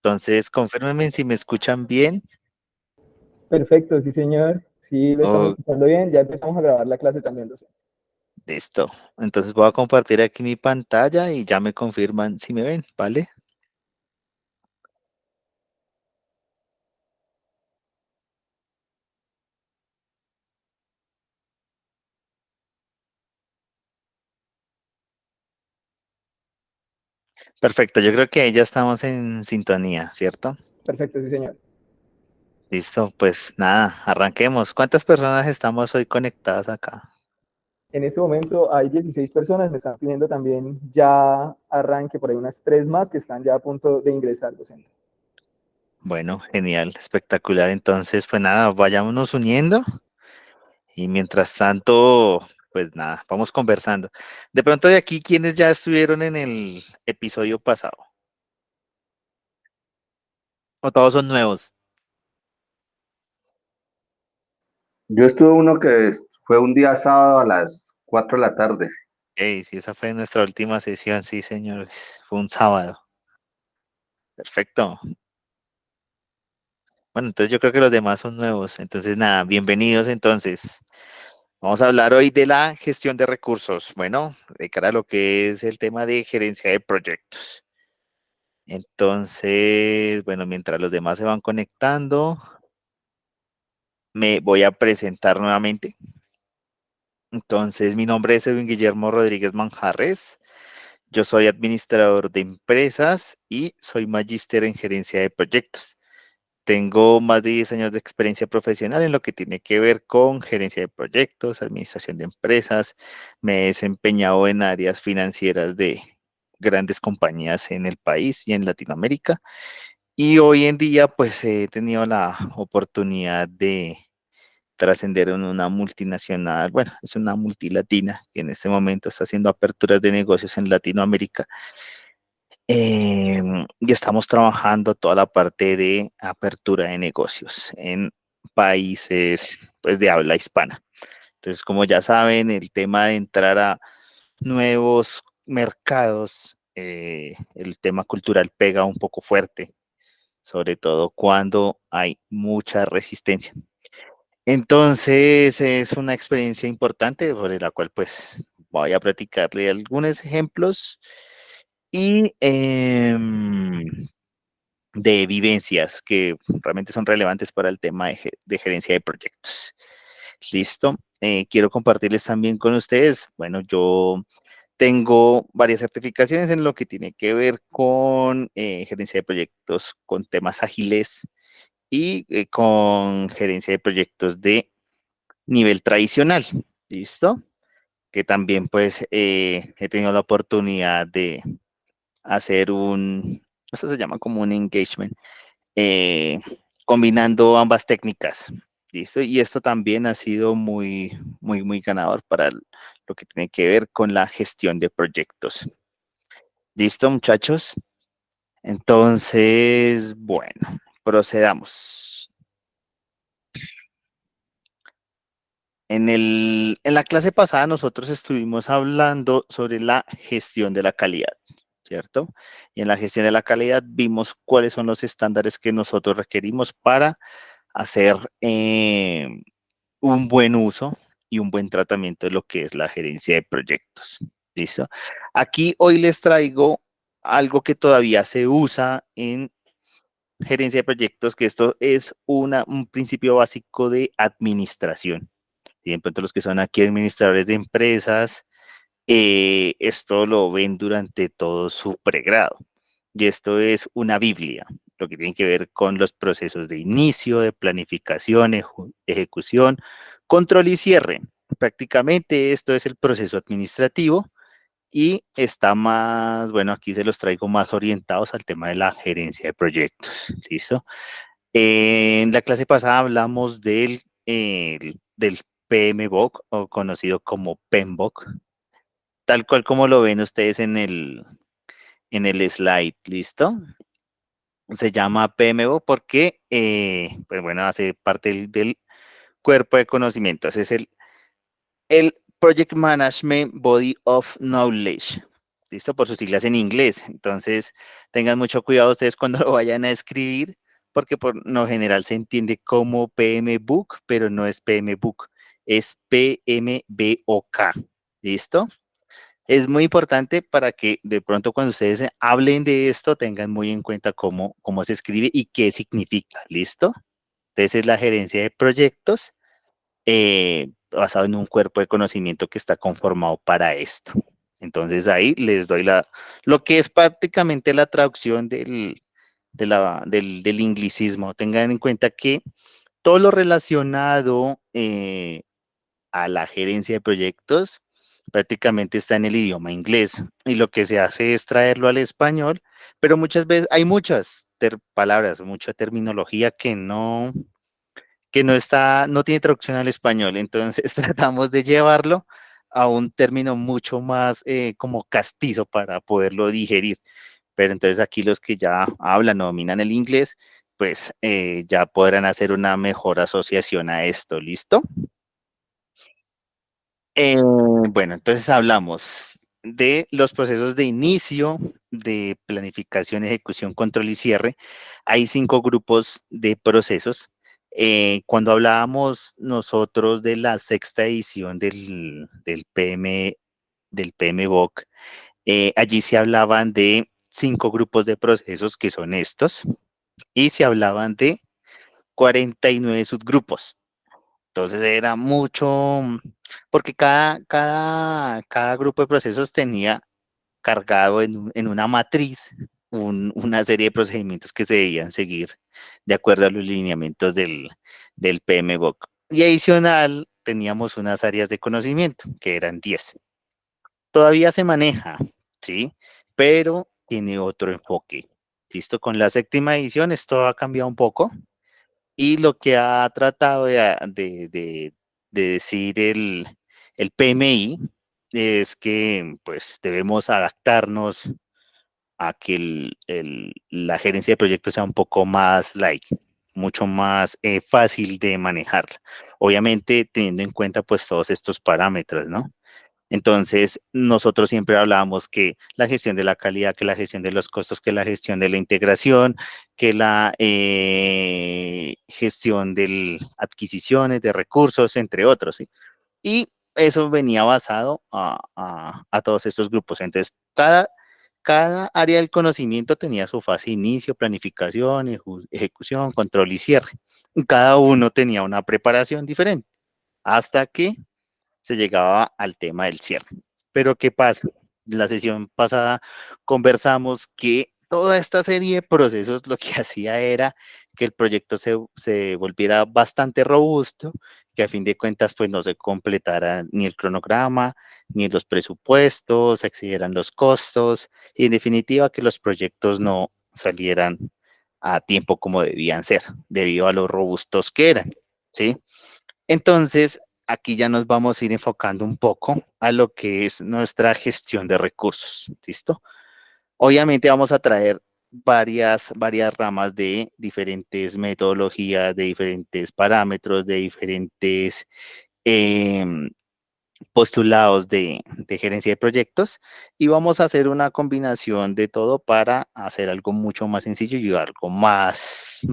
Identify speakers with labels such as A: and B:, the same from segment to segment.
A: Entonces, confírmenme si me escuchan bien.
B: Perfecto, sí, señor. Sí, lo estamos
A: Oh,
B: escuchando bien. Ya empezamos a grabar la clase también, docente.
A: listo. Entonces voy a compartir aquí mi pantalla y ya me confirman si me ven, ¿vale? Perfecto, yo creo que ahí ya estamos en sintonía, ¿cierto?
B: Perfecto, sí, señor.
A: Listo, pues nada, arranquemos. ¿Cuántas personas estamos hoy conectadas acá?
B: En este momento hay 16 personas. Me están pidiendo también ya arranque por ahí unas 3 más que están ya a punto de ingresar, docente.
A: Bueno, genial, espectacular. Entonces, pues nada, vayámonos uniendo y mientras tanto, pues nada, vamos conversando. De pronto de aquí, ¿quiénes ya estuvieron en el episodio pasado? ¿O todos son nuevos?
C: Yo estuve uno que fue un día sábado a las 4 de la tarde.
A: Ey, sí, esa fue nuestra última sesión, sí, señores. Fue un sábado. Perfecto. Bueno, entonces yo creo que los demás son nuevos. Entonces, nada, bienvenidos entonces. Vamos a hablar hoy de la gestión de recursos. Bueno, de cara a lo que es el tema de gerencia de proyectos. Entonces, bueno, mientras los demás se van conectando, me voy a presentar nuevamente. Entonces, mi nombre es Edwin Guillermo Rodríguez Manjarres. Yo soy administrador de empresas y soy magíster en gerencia de proyectos. Tengo más de 10 años de experiencia profesional en lo que tiene que ver con gerencia de proyectos, administración de empresas. Me he desempeñado en áreas financieras de grandes compañías en el país y en Latinoamérica. Y hoy en día, pues he tenido la oportunidad de trascender en una multinacional, bueno, es una multilatina que en este momento está haciendo aperturas de negocios en Latinoamérica. Y estamos trabajando toda la parte de apertura de negocios en países pues, de habla hispana. Entonces, como ya saben, el tema de entrar a nuevos mercados, el tema cultural pega un poco fuerte, sobre todo cuando hay mucha resistencia. Entonces, es una experiencia importante sobre la cual pues voy a platicarle algunos ejemplos y de vivencias que realmente son relevantes para el tema de gerencia de proyectos. Listo. Quiero compartirles también con ustedes. Bueno, yo tengo varias certificaciones en lo que tiene que ver con gerencia de proyectos con temas ágiles y con gerencia de proyectos de nivel tradicional. ¿Listo? Que también pues he tenido la oportunidad de hacer eso se llama como un engagement, eh, combinando ambas técnicas. ¿Listo? Y esto también ha sido muy ganador para lo que tiene que ver con la gestión de proyectos. ¿Listo, muchachos? Entonces, bueno, procedamos. En la clase pasada nosotros estuvimos hablando sobre la gestión de la calidad, ¿cierto? Y en la gestión de la calidad vimos cuáles son los estándares que nosotros requerimos para hacer un buen uso y un buen tratamiento de lo que es la gerencia de proyectos. ¿Listo? Aquí hoy les traigo algo que todavía se usa en gerencia de proyectos, que esto es un principio básico de administración. Y de pronto los que son aquí administradores de empresas, esto lo ven durante todo su pregrado. Y esto es una Biblia, lo que tiene que ver con los procesos de inicio, de planificación, ejecución, control y cierre. Prácticamente esto es el proceso administrativo y está más, bueno, aquí se los traigo más orientados al tema de la gerencia de proyectos. ¿Listo? En la clase pasada hablamos del PMBOK o conocido como PMBOK, tal cual como lo ven ustedes en el slide, ¿listo? Se llama PMBOK porque, pues bueno, hace parte del cuerpo de conocimientos, es el Project Management Body of Knowledge. ¿listo? Por sus siglas en inglés. Entonces, tengan mucho cuidado ustedes cuando lo vayan a escribir, porque por lo general se entiende como PMBOK, pero no es PMBOK, es PMBOK, ¿listo? Es muy importante para que de pronto cuando ustedes hablen de esto tengan muy en cuenta cómo se escribe y qué significa, ¿listo? Entonces es la gerencia de proyectos basado en un cuerpo de conocimiento que está conformado para esto. Entonces ahí les doy lo que es prácticamente la traducción del anglicismo. Tengan en cuenta que todo lo relacionado a la gerencia de proyectos prácticamente está en el idioma inglés y lo que se hace es traerlo al español, pero muchas veces hay muchas palabras, mucha terminología no tiene traducción al español, entonces tratamos de llevarlo a un término mucho más como castizo para poderlo digerir. Pero entonces aquí los que ya hablan o dominan el inglés, pues ya podrán hacer una mejor asociación a esto, ¿listo? Bueno, entonces hablamos de los procesos de inicio, de planificación, ejecución, control y cierre. Hay 5 grupos de procesos. Cuando hablábamos nosotros de la sexta edición del PMBOK, allí se hablaban de 5 grupos de procesos que son estos y se hablaban de 49 subgrupos. Entonces era mucho, porque cada grupo de procesos tenía cargado en una matriz una serie de procedimientos que se debían seguir de acuerdo a los lineamientos del PMBOK. Y adicional, teníamos unas áreas de conocimiento, que eran 10. Todavía se maneja, ¿sí? Pero tiene otro enfoque. ¿Listo? Con la séptima edición esto ha cambiado un poco. Y lo que ha tratado de decir el PMI es que pues debemos adaptarnos a que la gerencia de proyectos sea un poco más mucho más fácil de manejar. Obviamente teniendo en cuenta pues todos estos parámetros, ¿no? Entonces, nosotros siempre hablábamos que la gestión de la calidad, que la gestión de los costos, que la gestión de la integración, que la gestión de adquisiciones de recursos, entre otros, ¿sí? Y eso venía basado a todos estos grupos. Entonces, cada área del conocimiento tenía su fase de inicio, planificación, ejecución, control y cierre. Y cada uno tenía una preparación diferente, hasta que se llegaba al tema del cierre. Pero ¿qué pasa? La sesión pasada conversamos que toda esta serie de procesos lo que hacía era que el proyecto se volviera bastante robusto, que a fin de cuentas pues no se completara ni el cronograma, ni los presupuestos, se excedieran los costos y en definitiva que los proyectos no salieran a tiempo como debían ser, debido a lo robustos que eran, ¿sí? Entonces, aquí ya nos vamos a ir enfocando un poco a lo que es nuestra gestión de recursos, ¿listo? Obviamente vamos a traer varias ramas de diferentes metodologías, de diferentes parámetros, de diferentes eh, postulados de gerencia de proyectos y vamos a hacer una combinación de todo para hacer algo mucho más sencillo y algo más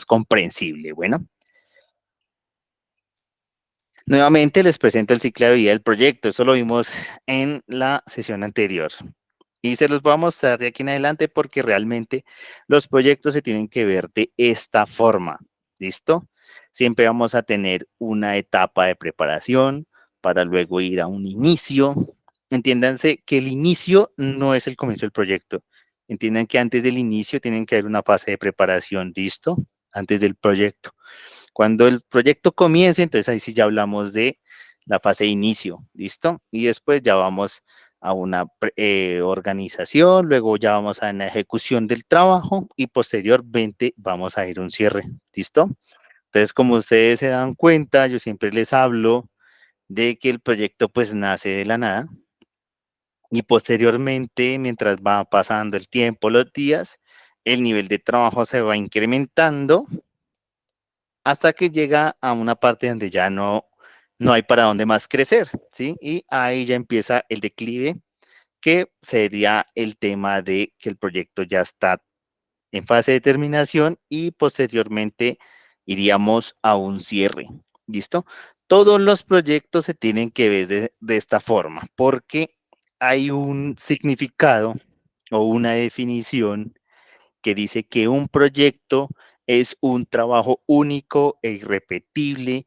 A: comprensible. Bueno. Nuevamente les presento el ciclo de vida del proyecto. Eso lo vimos en la sesión anterior. Y se los voy a mostrar de aquí en adelante porque realmente los proyectos se tienen que ver de esta forma. ¿Listo? Siempre vamos a tener una etapa de preparación para luego ir a un inicio. Entiéndanse que el inicio no es el comienzo del proyecto. Entiendan que antes del inicio tienen que haber una fase de preparación. ¿Listo? Antes del proyecto. Cuando el proyecto comience, entonces ahí sí ya hablamos de la fase de inicio, ¿listo? Y después ya vamos a una organización, luego ya vamos a una ejecución del trabajo y posteriormente vamos a ir a un cierre, ¿listo? Entonces, como ustedes se dan cuenta, yo siempre les hablo de que el proyecto pues nace de la nada y posteriormente, mientras va pasando el tiempo, los días, el nivel de trabajo se va incrementando hasta que llega a una parte donde ya no hay para dónde más crecer, ¿sí? Y ahí ya empieza el declive que sería el tema de que el proyecto ya está en fase de terminación y posteriormente iríamos a un cierre. ¿Listo? Todos los proyectos se tienen que ver de esta forma porque hay un significado o una definición que dice que un proyecto es un trabajo único e irrepetible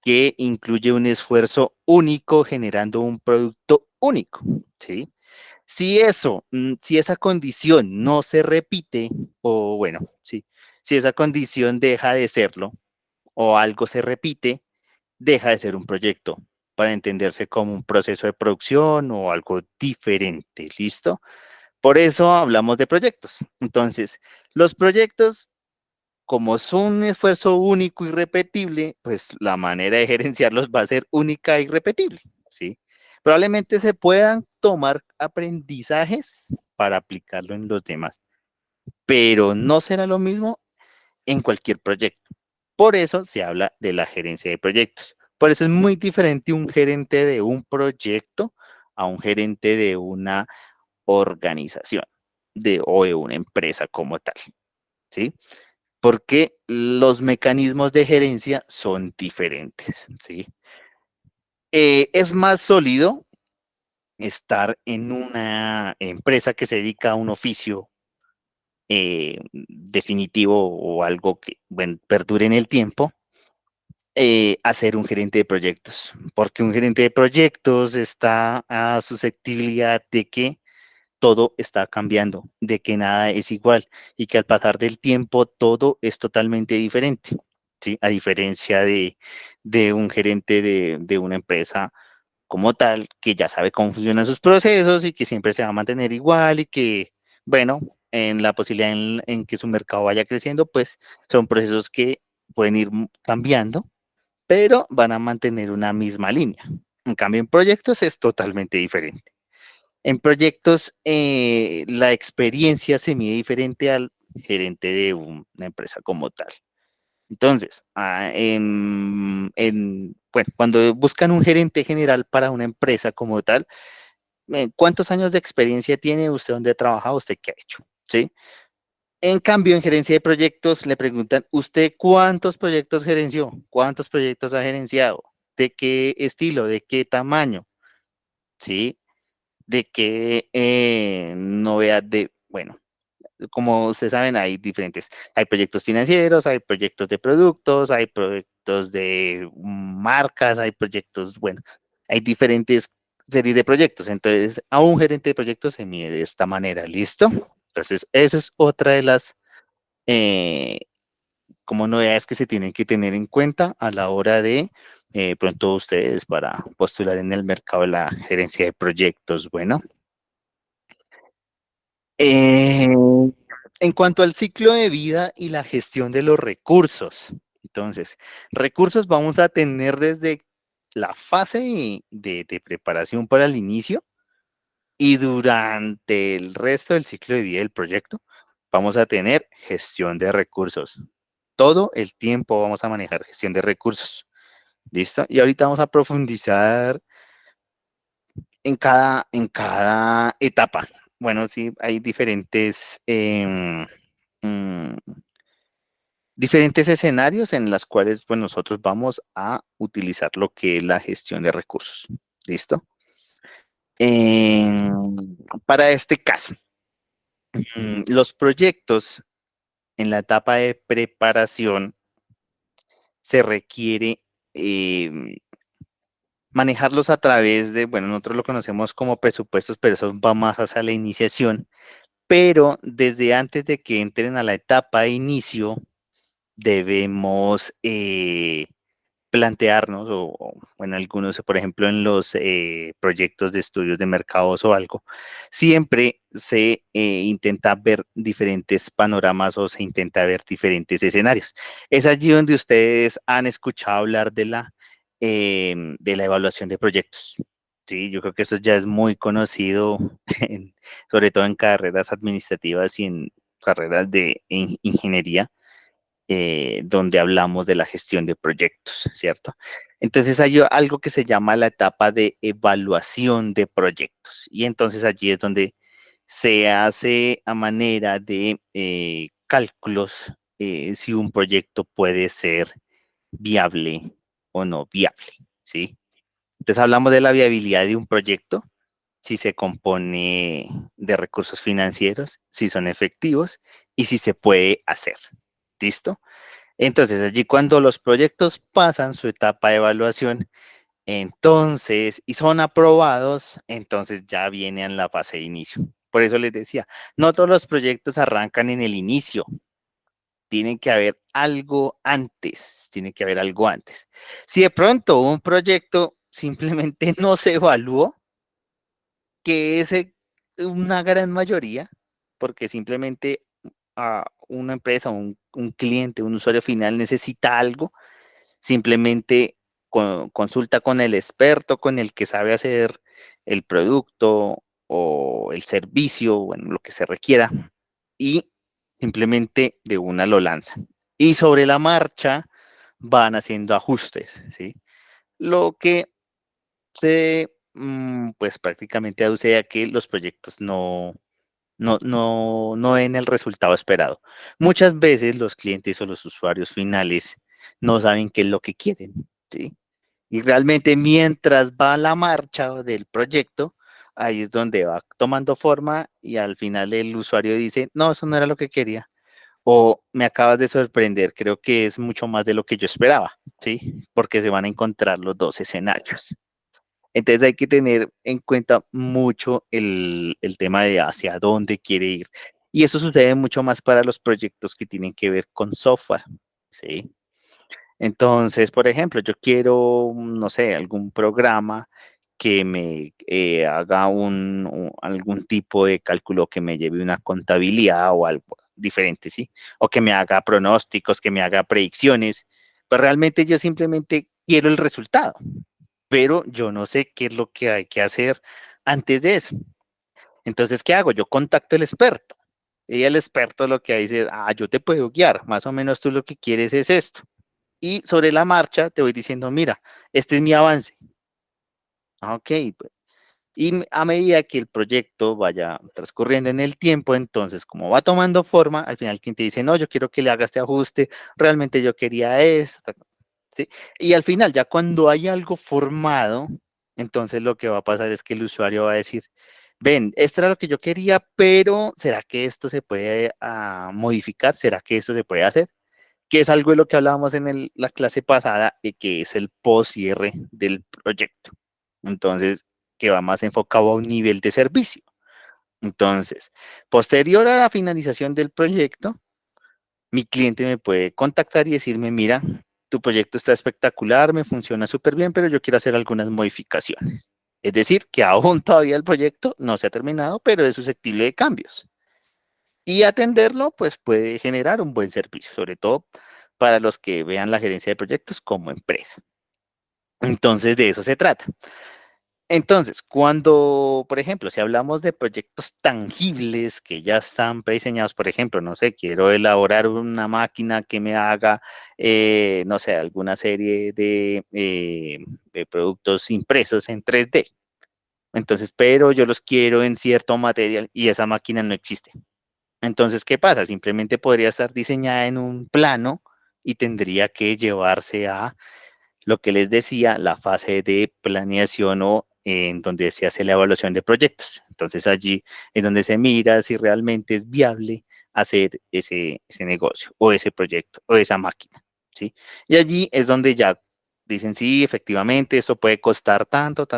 A: que incluye un esfuerzo único generando un producto único, ¿sí? Si eso, si esa condición no se repite, o bueno, sí, si esa condición deja de serlo, o algo se repite, deja de ser un proyecto, para entenderse como un proceso de producción o algo diferente, ¿listo? Por eso hablamos de proyectos. Entonces, los proyectos, como son un esfuerzo único y repetible, pues la manera de gerenciarlos va a ser única y repetible, ¿sí? Probablemente se puedan tomar aprendizajes para aplicarlo en los demás, pero no será lo mismo en cualquier proyecto. Por eso se habla de la gerencia de proyectos. Por eso es muy diferente un gerente de un proyecto a un gerente de una organización o de una empresa como tal, ¿sí? Porque los mecanismos de gerencia son diferentes, ¿sí? Es más sólido estar en una empresa que se dedica a un oficio definitivo o algo que, bueno, perdure en el tiempo, a ser un gerente de proyectos, porque un gerente de proyectos está a susceptibilidad de que todo está cambiando, de que nada es igual y que al pasar del tiempo todo es totalmente diferente, ¿sí? A diferencia de un gerente de una empresa como tal, que ya sabe cómo funcionan sus procesos y que siempre se va a mantener igual y que, bueno, en la posibilidad en que su mercado vaya creciendo, pues son procesos que pueden ir cambiando, pero van a mantener una misma línea. En cambio, en proyectos es totalmente diferente. En proyectos, la experiencia se mide diferente al gerente de una empresa como tal. Entonces, bueno, cuando buscan un gerente general para una empresa como tal, ¿cuántos años de experiencia tiene usted? ¿Dónde ha trabajado? ¿Usted qué ha hecho? ¿Sí? En cambio, en gerencia de proyectos le preguntan, ¿usted cuántos proyectos gerenció? ¿Cuántos proyectos ha gerenciado? ¿De qué estilo? ¿De qué tamaño? ¿Sí? ¿De qué novedad de, bueno, como ustedes saben, hay diferentes, hay proyectos financieros, hay proyectos de productos, hay proyectos de marcas, hay proyectos, bueno, hay diferentes series de proyectos. Entonces, a un gerente de proyectos se mide de esta manera, ¿listo? Entonces, eso es otra de las eh, como novedades que se tienen que tener en cuenta a la hora de pronto ustedes para postular en el mercado de la gerencia de proyectos. Bueno, eh, en cuanto al ciclo de vida y la gestión de los recursos, entonces, recursos vamos a tener desde la fase de preparación para el inicio y durante el resto del ciclo de vida del proyecto, vamos a tener gestión de recursos. Todo el tiempo vamos a manejar gestión de recursos. ¿Listo? Y ahorita vamos a profundizar en cada etapa. Bueno, sí, hay mm, diferentes escenarios en los cuales pues, nosotros vamos a utilizar lo que es la gestión de recursos. ¿Listo? En- para este caso, los proyectos en la etapa de preparación se requiere manejarlos a través de, bueno, nosotros lo conocemos como presupuestos, pero eso va más hacia la iniciación, pero desde antes de que entren a la etapa de inicio, debemos plantearnos, bueno, algunos, por ejemplo, en los proyectos de estudios de mercados o algo, siempre se intenta ver diferentes panoramas o se intenta ver diferentes escenarios. Es allí donde ustedes han escuchado hablar de la evaluación de proyectos. Sí, yo creo que eso ya es muy conocido, sobre todo en carreras administrativas y en carreras de ingeniería donde hablamos de la gestión de proyectos, ¿cierto? Entonces hay algo que se llama la etapa de evaluación de proyectos. Y entonces allí es donde se hace a manera de cálculos si un proyecto puede ser viable o no viable, ¿sí? Entonces hablamos de la viabilidad de un proyecto, si se compone de recursos financieros, si son efectivos y si se puede hacer. ¿Listo? Entonces allí cuando los proyectos pasan su etapa de evaluación, entonces, y son aprobados, entonces ya viene en la fase de inicio. Por eso les decía, no todos los proyectos arrancan en el inicio, tiene que haber algo antes, tiene que haber algo antes. Si de pronto un proyecto simplemente no se evaluó, que es una gran mayoría, porque simplemente una empresa, un cliente, un usuario final necesita algo, simplemente consulta con el experto, con el que sabe hacer el producto o el servicio, bueno, lo que se requiera, y simplemente de una lo lanzan. Y sobre la marcha van haciendo ajustes, ¿sí? Lo que se, pues prácticamente aduce a que los proyectos no ven el resultado esperado. Muchas veces los clientes o los usuarios finales no saben qué es lo que quieren, ¿sí? Y realmente mientras va la marcha del proyecto, ahí es donde va tomando forma y al final el usuario dice, no, eso no era lo que quería. O me acabas de sorprender, creo que es mucho más de lo que yo esperaba, ¿sí? Porque se van a encontrar los dos escenarios. Entonces hay que tener en cuenta mucho el tema de hacia dónde quiere ir. Y eso sucede mucho más para los proyectos que tienen que ver con software, ¿sí? Entonces, por ejemplo, yo quiero, no sé, algún programa que me haga algún tipo de cálculo que me lleve una contabilidad o algo diferente, ¿sí? O que me haga pronósticos, que me haga predicciones. Pues realmente yo simplemente quiero el resultado, pero yo no sé qué es lo que hay que hacer antes de eso. Entonces, ¿qué hago? Yo contacto al experto. Y el experto lo que dice, yo te puedo guiar, más o menos tú lo que quieres es esto. Y sobre la marcha te voy diciendo, mira, este es mi avance. Ok, pues, y a medida que el proyecto vaya transcurriendo en el tiempo, entonces, como va tomando forma, al final quien te dice, no, yo quiero que le haga este ajuste, realmente yo quería esto, ¿sí? Y al final, ya cuando hay algo formado, entonces lo que va a pasar es que el usuario va a decir, ven, esto era lo que yo quería, pero ¿será que esto se puede modificar? ¿Será que esto se puede hacer? Que es algo de lo que hablábamos en la clase pasada, y que es el post-cierre del proyecto. Entonces, que va más enfocado a un nivel de servicio. Entonces, posterior a la finalización del proyecto, mi cliente me puede contactar y decirme, mira, tu proyecto está espectacular, me funciona súper bien, pero yo quiero hacer algunas modificaciones. Es decir, que aún todavía el proyecto no se ha terminado, pero es susceptible de cambios. Y atenderlo, pues puede generar un buen servicio, sobre todo para los que vean la gerencia de proyectos como empresa. Entonces, de eso se trata. Entonces, cuando, por ejemplo, si hablamos de proyectos tangibles que ya están prediseñados, por ejemplo, no sé, quiero elaborar una máquina que me haga, no sé, alguna serie de productos impresos en 3D. Entonces, pero yo los quiero en cierto material y esa máquina no existe. Entonces, ¿qué pasa? Simplemente podría estar diseñada en un plano y tendría que llevarse a lo que les decía, la fase de planeación o en donde se hace la evaluación de proyectos. Entonces allí es donde se mira si realmente es viable hacer ese negocio o ese proyecto o esa máquina, ¿sí? Y allí es donde ya dicen, sí, efectivamente, esto puede costar tanto,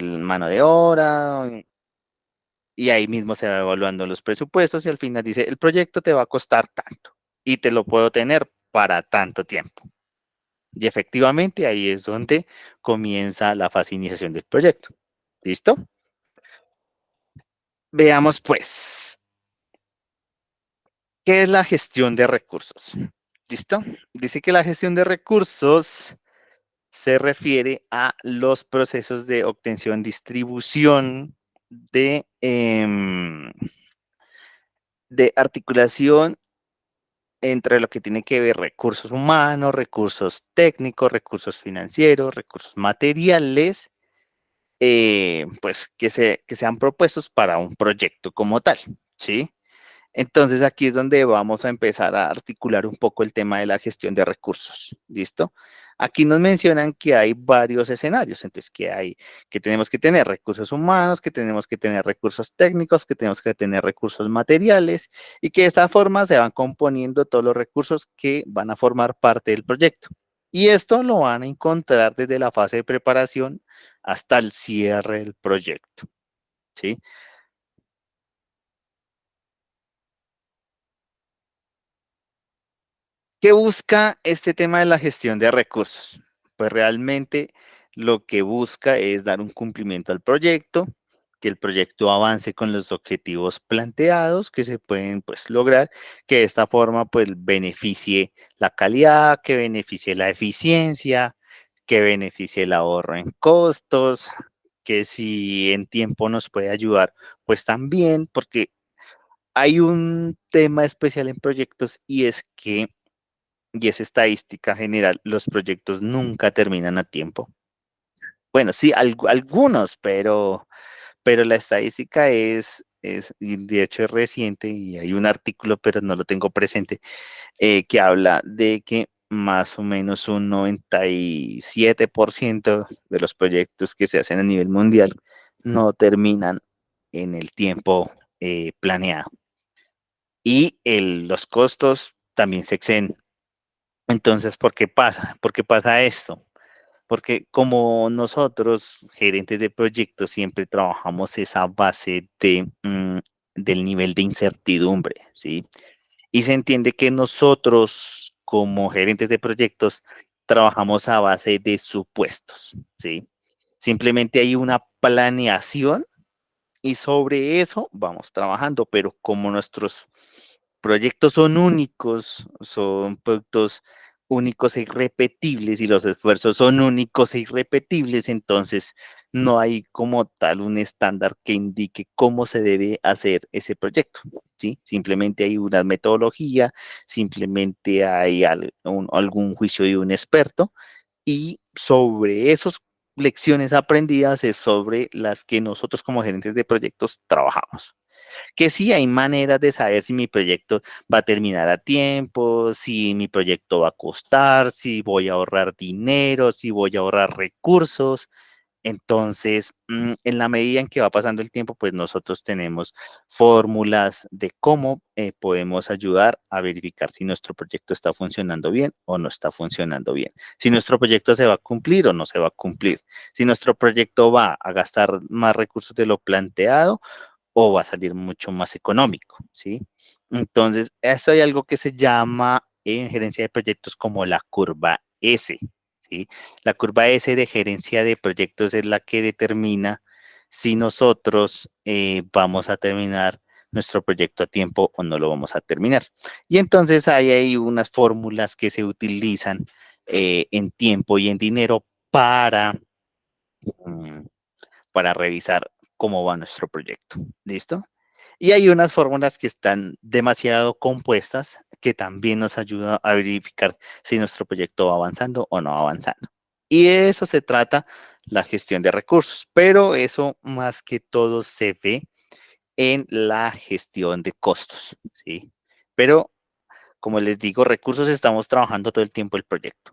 A: mano de obra, y ahí mismo se va evaluando los presupuestos y al final dice, el proyecto te va a costar tanto y te lo puedo tener para tanto tiempo. Y efectivamente ahí es donde comienza la fase de iniciación del proyecto. ¿Listo? Veamos pues, ¿qué es la gestión de recursos? ¿Listo? Dice que la gestión de recursos se refiere a los procesos de obtención, distribución, de articulación entre lo que tiene que ver recursos humanos, recursos técnicos, recursos financieros, recursos materiales, pues que sean propuestos para un proyecto como tal, ¿sí? Entonces aquí es donde vamos a empezar a articular un poco el tema de la gestión de recursos, ¿listo? Aquí nos mencionan que hay varios escenarios, entonces que tenemos que tener recursos humanos, que tenemos que tener recursos técnicos, que tenemos que tener recursos materiales y que de esta forma se van componiendo todos los recursos que van a formar parte del proyecto. Y esto lo van a encontrar desde la fase de preparación hasta el cierre del proyecto, ¿sí? ¿Qué busca este tema de la gestión de recursos? Pues realmente lo que busca es dar un cumplimiento al proyecto, que el proyecto avance con los objetivos planteados que se pueden pues lograr, que de esta forma pues beneficie la calidad, que beneficie la eficiencia, que beneficie el ahorro en costos, que si en tiempo nos puede ayudar, pues también, porque hay un tema especial en proyectos y es estadística general, los proyectos nunca terminan a tiempo. Bueno, sí, algunos, pero la estadística y de hecho es reciente y hay un artículo, pero no lo tengo presente, que habla de que más o menos un 97% de los proyectos que se hacen a nivel mundial no terminan en el tiempo planeado. Y los costos también se exceden. Entonces, ¿por qué pasa? ¿Por qué pasa esto? Porque como nosotros, gerentes de proyectos, siempre trabajamos esa base del nivel de incertidumbre, ¿sí? Y se entiende que nosotros, como gerentes de proyectos, trabajamos a base de supuestos, ¿sí? Simplemente hay una planeación y sobre eso vamos trabajando, pero como nuestros proyectos son únicos, son productos únicos e irrepetibles y los esfuerzos son únicos e irrepetibles, entonces no hay como tal un estándar que indique cómo se debe hacer ese proyecto, ¿sí? Simplemente hay una metodología, simplemente hay algún juicio de un experto y sobre esas lecciones aprendidas es sobre las que nosotros como gerentes de proyectos trabajamos. Que sí hay maneras de saber si mi proyecto va a terminar a tiempo, si mi proyecto va a costar, si voy a ahorrar dinero, si voy a ahorrar recursos. Entonces, en la medida en que va pasando el tiempo, pues nosotros tenemos fórmulas de cómo podemos ayudar a verificar si nuestro proyecto está funcionando bien o no está funcionando bien. Si nuestro proyecto se va a cumplir o no se va a cumplir. Si nuestro proyecto va a gastar más recursos de lo planteado o va a salir mucho más económico, ¿sí? Entonces, eso hay algo que se llama en gerencia de proyectos como la curva S, ¿sí? La curva S de gerencia de proyectos es la que determina si nosotros vamos a terminar nuestro proyecto a tiempo o no lo vamos a terminar. Y entonces hay unas fórmulas que se utilizan en tiempo y en dinero mm, para revisar cómo va nuestro proyecto. ¿Listo? Y hay unas fórmulas que están demasiado compuestas que también nos ayudan a verificar si nuestro proyecto va avanzando o no va avanzando. Y de eso se trata la gestión de recursos, pero eso más que todo se ve en la gestión de costos, ¿sí? Pero como les digo, recursos estamos trabajando todo el tiempo el proyecto.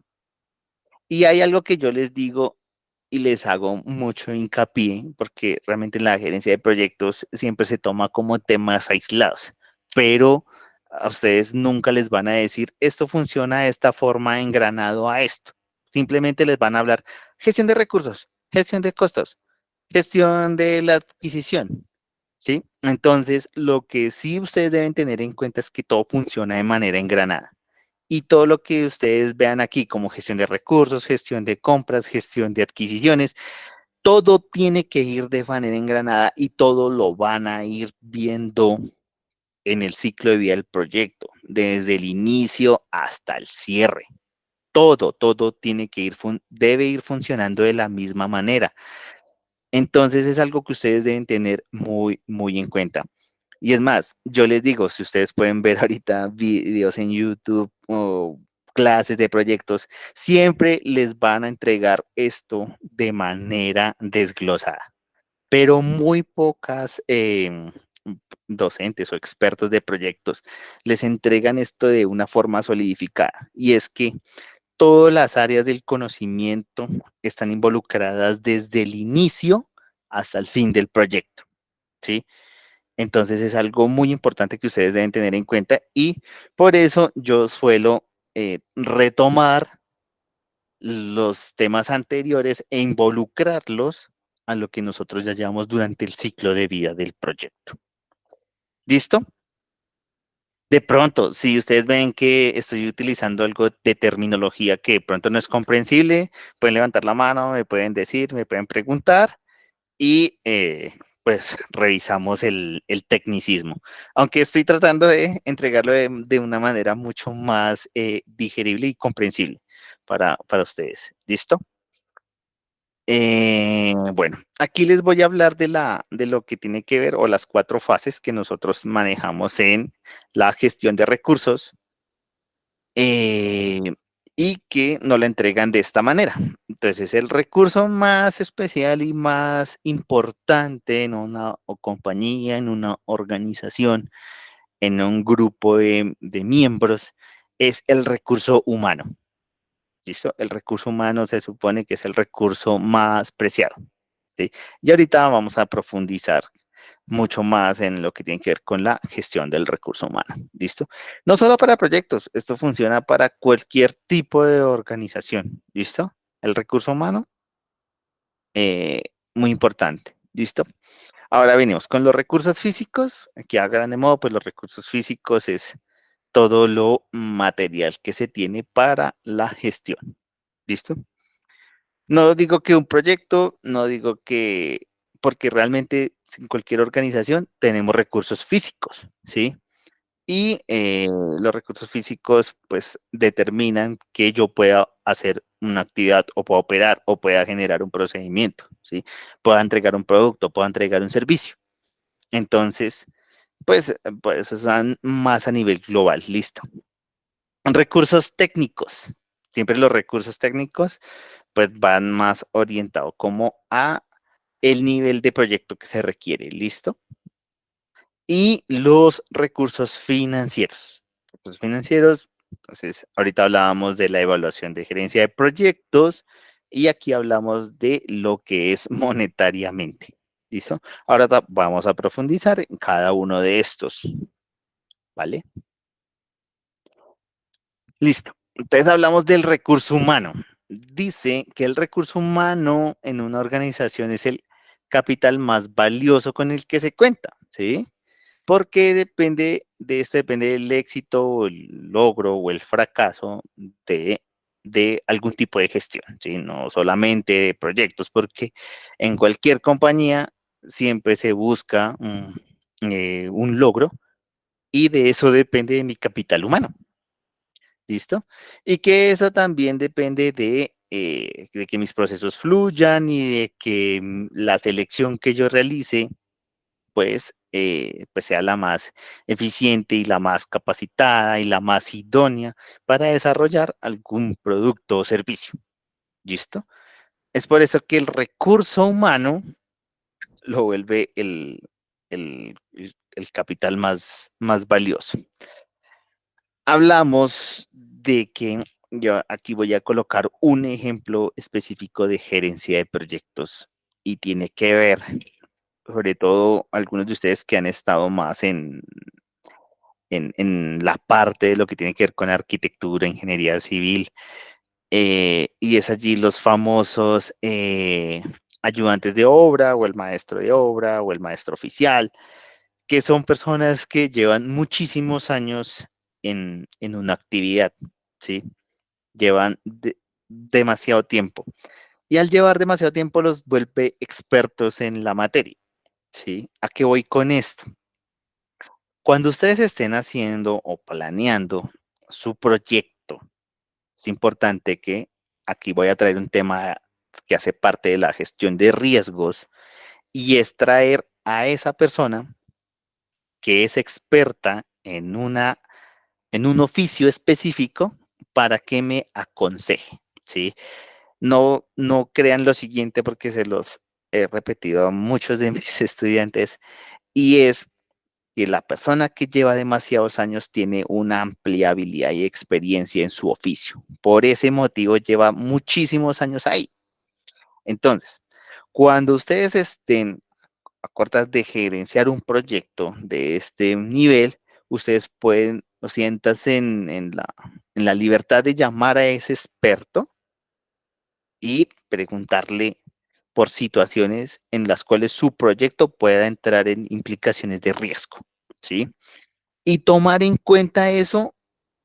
A: Y hay algo que yo les digo y les hago mucho hincapié, porque realmente en la gerencia de proyectos siempre se toma como temas aislados, pero a ustedes nunca les van a decir, esto funciona de esta forma engranado a esto. Simplemente les van a hablar gestión de recursos, gestión de costos, gestión de la adquisición, ¿sí? Entonces, lo que sí ustedes deben tener en cuenta es que todo funciona de manera engranada. Y todo lo que ustedes vean aquí como gestión de recursos, gestión de compras, gestión de adquisiciones, todo tiene que ir de manera engranada y todo lo van a ir viendo en el ciclo de vida del proyecto, desde el inicio hasta el cierre. Todo tiene que debe ir funcionando de la misma manera. Entonces es algo que ustedes deben tener muy en cuenta. Y es más, yo les digo, si ustedes pueden ver ahorita videos en YouTube o clases de proyectos, siempre les van a entregar esto de manera desglosada, pero muy pocas docentes o expertos de proyectos les entregan esto de una forma solidificada. Y es que todas las áreas del conocimiento están involucradas desde el inicio hasta el fin del proyecto, ¿sí? Entonces es algo muy importante que ustedes deben tener en cuenta y por eso yo suelo retomar los temas anteriores e involucrarlos a lo que nosotros ya llevamos durante el ciclo de vida del proyecto. ¿Listo? De pronto, si ustedes ven que estoy utilizando algo de terminología que de pronto no es comprensible, pueden levantar la mano, me pueden decir, me pueden preguntar y pues revisamos el tecnicismo. Aunque estoy tratando de entregarlo de una manera mucho más digerible y comprensible para ustedes. ¿Listo? Bueno, aquí les voy a hablar de lo que tiene que ver o las 4 fases que nosotros manejamos en la gestión de recursos eh, y que nos la entregan de esta manera. Entonces, el recurso más especial y más importante en una compañía, en una organización, en un grupo de miembros, es el recurso humano. ¿Listo? El recurso humano se supone que es el recurso más preciado. ¿Sí? Y ahorita vamos a profundizar mucho más en lo que tiene que ver con la gestión del recurso humano. ¿Listo? No solo para proyectos, esto funciona para cualquier tipo de organización. ¿Listo? El recurso humano, eh, muy importante. ¿Listo? Ahora venimos con los recursos físicos. Aquí a grande modo, pues los recursos físicos es todo lo material que se tiene para la gestión. ¿Listo? No digo que un proyecto, no digo que, porque realmente en cualquier organización tenemos recursos físicos, ¿sí? Y los recursos físicos pues determinan que yo pueda hacer una actividad o pueda operar o pueda generar un procedimiento, ¿sí? Pueda entregar un producto, pueda entregar un servicio. Entonces, pues están más a nivel global, listo. Recursos técnicos. Siempre los recursos técnicos pues van más orientados como a el nivel de proyecto que se requiere, ¿listo? Y los recursos financieros. Recursos financieros, entonces, ahorita hablábamos de la evaluación de gerencia de proyectos y aquí hablamos de lo que es monetariamente, ¿listo? Ahora vamos a profundizar en cada uno de estos, ¿vale? Listo. Entonces hablamos del recurso humano. Dice que el recurso humano en una organización es el capital más valioso con el que se cuenta, ¿sí? Porque depende del éxito o el logro o el fracaso de algún tipo de gestión, ¿sí? No solamente de proyectos, porque en cualquier compañía siempre se busca un logro y de eso depende de mi capital humano. ¿Listo? Y que eso también depende de que mis procesos fluyan y de que la selección que yo realice, pues sea la más eficiente y la más capacitada y la más idónea para desarrollar algún producto o servicio. ¿Listo? Es por eso que el recurso humano lo vuelve el capital más valioso. Hablamos de que yo aquí voy a colocar un ejemplo específico de gerencia de proyectos y tiene que ver, sobre todo algunos de ustedes que han estado más en la parte de lo que tiene que ver con arquitectura, ingeniería civil, y es allí los famosos ayudantes de obra o el maestro de obra o el maestro oficial, que son personas que llevan muchísimos años en una actividad, ¿sí? Llevan demasiado tiempo. Y al llevar demasiado tiempo los vuelve expertos en la materia, ¿sí? ¿A qué voy con esto? Cuando ustedes estén haciendo o planeando su proyecto, es importante que aquí voy a traer un tema que hace parte de la gestión de riesgos y es traer a esa persona que es experta en un oficio específico para que me aconseje, ¿sí? No crean lo siguiente porque se los he repetido a muchos de mis estudiantes, y es que la persona que lleva demasiados años tiene una amplia habilidad y experiencia en su oficio. Por ese motivo lleva muchísimos años ahí. Entonces, cuando ustedes estén a cortas de gerenciar un proyecto de este nivel, ustedes pueden, o sientas en la libertad de llamar a ese experto y preguntarle por situaciones en las cuales su proyecto pueda entrar en implicaciones de riesgo, ¿sí? Y tomar en cuenta eso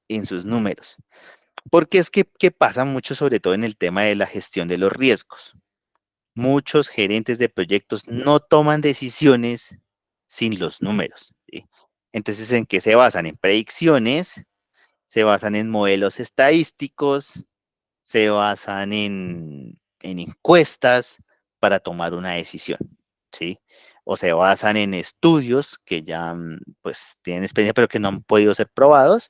A: en sus números. Porque es que pasa mucho, sobre todo en el tema de la gestión de los riesgos. Muchos gerentes de proyectos no toman decisiones sin los números, ¿sí? Entonces, ¿en qué se basan? En predicciones, se basan en modelos estadísticos, se basan en encuestas para tomar una decisión, ¿sí? O se basan en estudios que ya pues tienen experiencia pero que no han podido ser probados,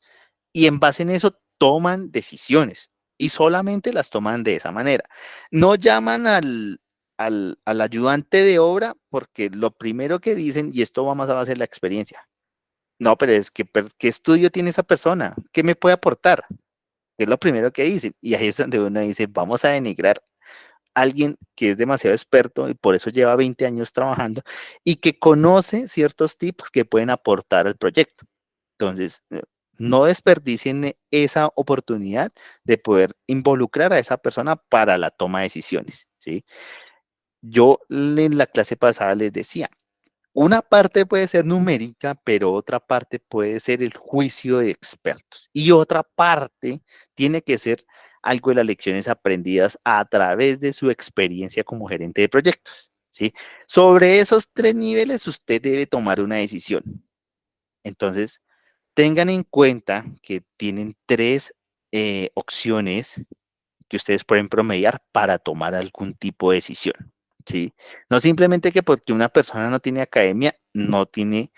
A: y en base en eso toman decisiones y solamente las toman de esa manera. No llaman al ayudante de obra porque lo primero que dicen, y esto va más a base de la experiencia, no, pero es que, ¿qué estudio tiene esa persona? ¿Qué me puede aportar? Es lo primero que dicen. Y ahí es donde uno dice, vamos a denigrar a alguien que es demasiado experto y por eso lleva 20 años trabajando y que conoce ciertos tips que pueden aportar al proyecto. Entonces, no desperdicien esa oportunidad de poder involucrar a esa persona para la toma de decisiones, ¿sí? Yo en la clase pasada les decía, una parte puede ser numérica, pero otra parte puede ser el juicio de expertos. Y otra parte tiene que ser algo de las lecciones aprendidas a través de su experiencia como gerente de proyectos, ¿sí? Sobre esos tres niveles usted debe tomar una decisión. Entonces, tengan en cuenta que tienen tres opciones que ustedes pueden promediar para tomar algún tipo de decisión, ¿sí? No simplemente que porque una persona no tiene academia, no tiene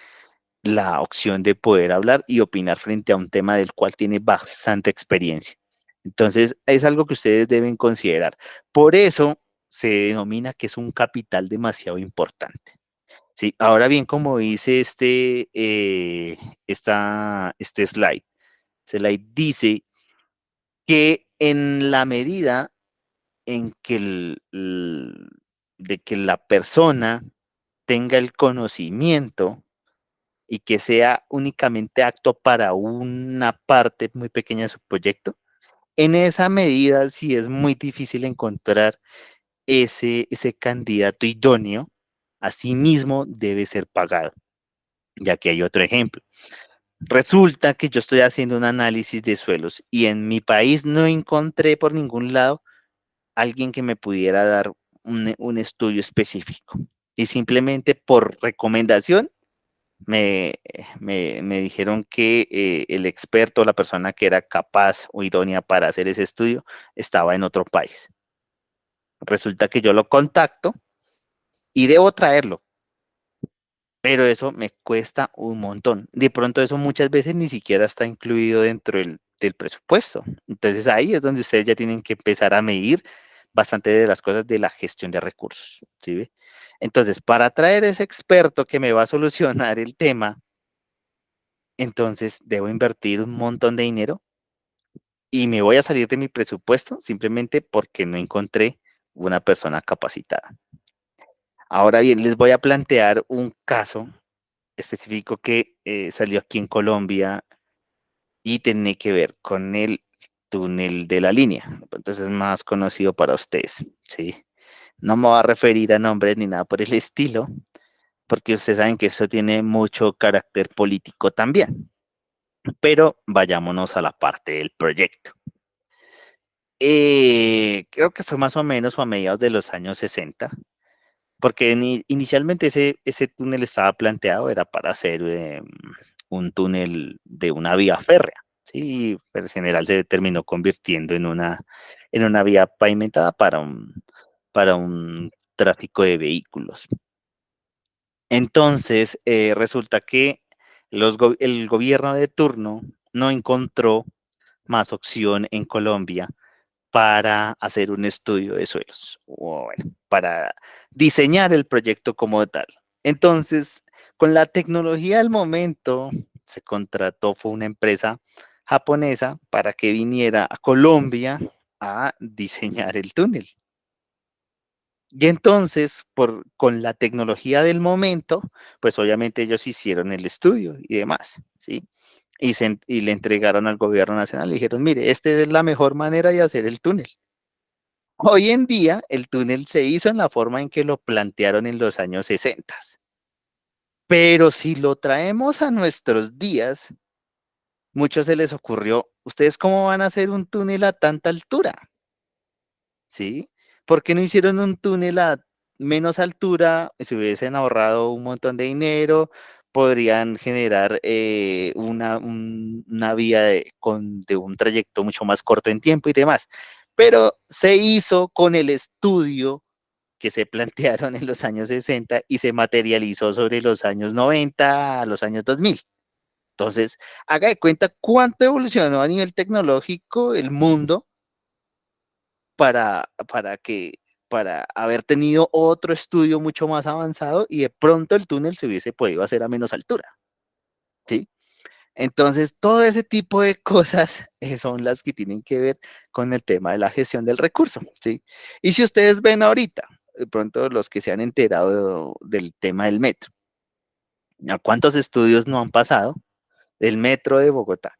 A: la opción de poder hablar y opinar frente a un tema del cual tiene bastante experiencia. Entonces, es algo que ustedes deben considerar. Por eso se denomina que es un capital demasiado importante. Sí, ahora bien, como dice este slide dice que en la medida en que de que la persona tenga el conocimiento y que sea únicamente apto para una parte muy pequeña de su proyecto, en esa medida sí es muy difícil encontrar ese candidato idóneo, asimismo debe ser pagado. Ya que hay otro ejemplo. Resulta que yo estoy haciendo un análisis de suelos y en mi país no encontré por ningún lado alguien que me pudiera dar un estudio específico. Y simplemente por recomendación me dijeron que el experto, la persona que era capaz o idónea para hacer ese estudio, estaba en otro país. Resulta que yo lo contacto y debo traerlo, pero eso me cuesta un montón. De pronto eso muchas veces ni siquiera está incluido dentro del presupuesto. Entonces ahí es donde ustedes ya tienen que empezar a medir bastante de las cosas de la gestión de recursos, ¿sí ve? Entonces, para traer ese experto que me va a solucionar el tema, entonces debo invertir un montón de dinero y me voy a salir de mi presupuesto simplemente porque no encontré una persona capacitada. Ahora bien, les voy a plantear un caso específico que salió aquí en Colombia y tiene que ver con el túnel de la línea. Entonces es más conocido para ustedes, ¿sí? No me voy a referir a nombres ni nada por el estilo, porque ustedes saben que eso tiene mucho carácter político también. Pero vayámonos a la parte del proyecto. Creo que fue más o menos o a mediados de los años 60, porque inicialmente ese túnel estaba planteado, era para hacer un túnel de una vía férrea, ¿sí? Pero en general se terminó convirtiendo en una vía pavimentada para un tráfico de vehículos. Entonces, resulta que El gobierno de turno no encontró más opción en Colombia para hacer un estudio de suelos, o bueno, para diseñar el proyecto como tal. Entonces, con la tecnología del momento, se contrató, fue una empresa japonesa para que viniera a Colombia a diseñar el túnel. Y entonces, con la tecnología del momento, pues obviamente ellos hicieron el estudio y demás, ¿sí? Y le entregaron al gobierno nacional, le dijeron, mire, esta es la mejor manera de hacer el túnel. Hoy en día, el túnel se hizo en la forma en que lo plantearon en los años 60. Pero si lo traemos a nuestros días, muchos se les ocurrió, ¿ustedes cómo van a hacer un túnel a tanta altura? ¿Sí? ¿Por qué no hicieron un túnel a menos altura? Se hubiesen ahorrado un montón de dinero, podrían generar una vía de un trayecto mucho más corto en tiempo y demás. Pero se hizo con el estudio que se plantearon en los años 60 y se materializó sobre los años 90 a los años 2000. Entonces, haga de cuenta cuánto evolucionó a nivel tecnológico el mundo para, para que para haber tenido otro estudio mucho más avanzado y de pronto el túnel se hubiese podido hacer a menos altura, ¿sí? Entonces, todo ese tipo de cosas son las que tienen que ver con el tema de la gestión del recurso, ¿sí? Y si ustedes ven ahorita, de pronto los que se han enterado del tema del metro, ¿a cuántos estudios no han pasado del metro de Bogotá?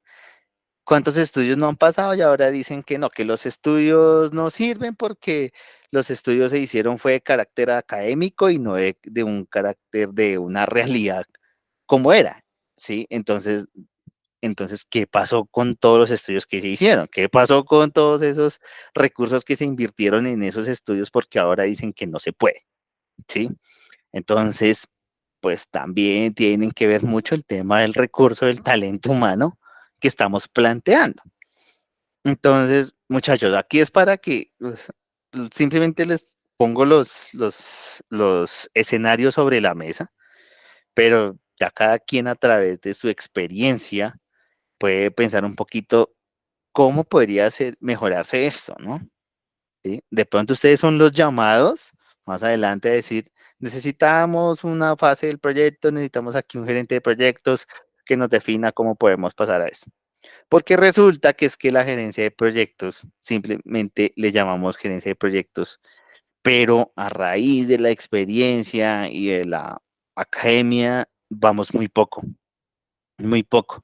A: ¿Cuántos estudios no han pasado y ahora dicen que no, que los estudios no sirven porque los estudios se hicieron fue de carácter académico y no de un carácter de una realidad como era, ¿sí? Entonces, ¿qué pasó con todos los estudios que se hicieron? ¿Qué pasó con todos esos recursos que se invirtieron en esos estudios porque ahora dicen que no se puede, ¿sí? Entonces, pues también tienen que ver mucho el tema del recurso, del talento humano que estamos planteando. Entonces, muchachos, aquí es para que pues, simplemente les pongo los escenarios sobre la mesa, pero ya cada quien a través de su experiencia puede pensar un poquito cómo podría mejorarse esto, ¿no? ¿Sí? De pronto ustedes son los llamados más adelante a decir, necesitamos una fase del proyecto, necesitamos aquí un gerente de proyectos que nos defina cómo podemos pasar a esto. Porque resulta que es que la gerencia de proyectos, simplemente le llamamos gerencia de proyectos, pero a raíz de la experiencia y de la academia, vamos muy poco, muy poco.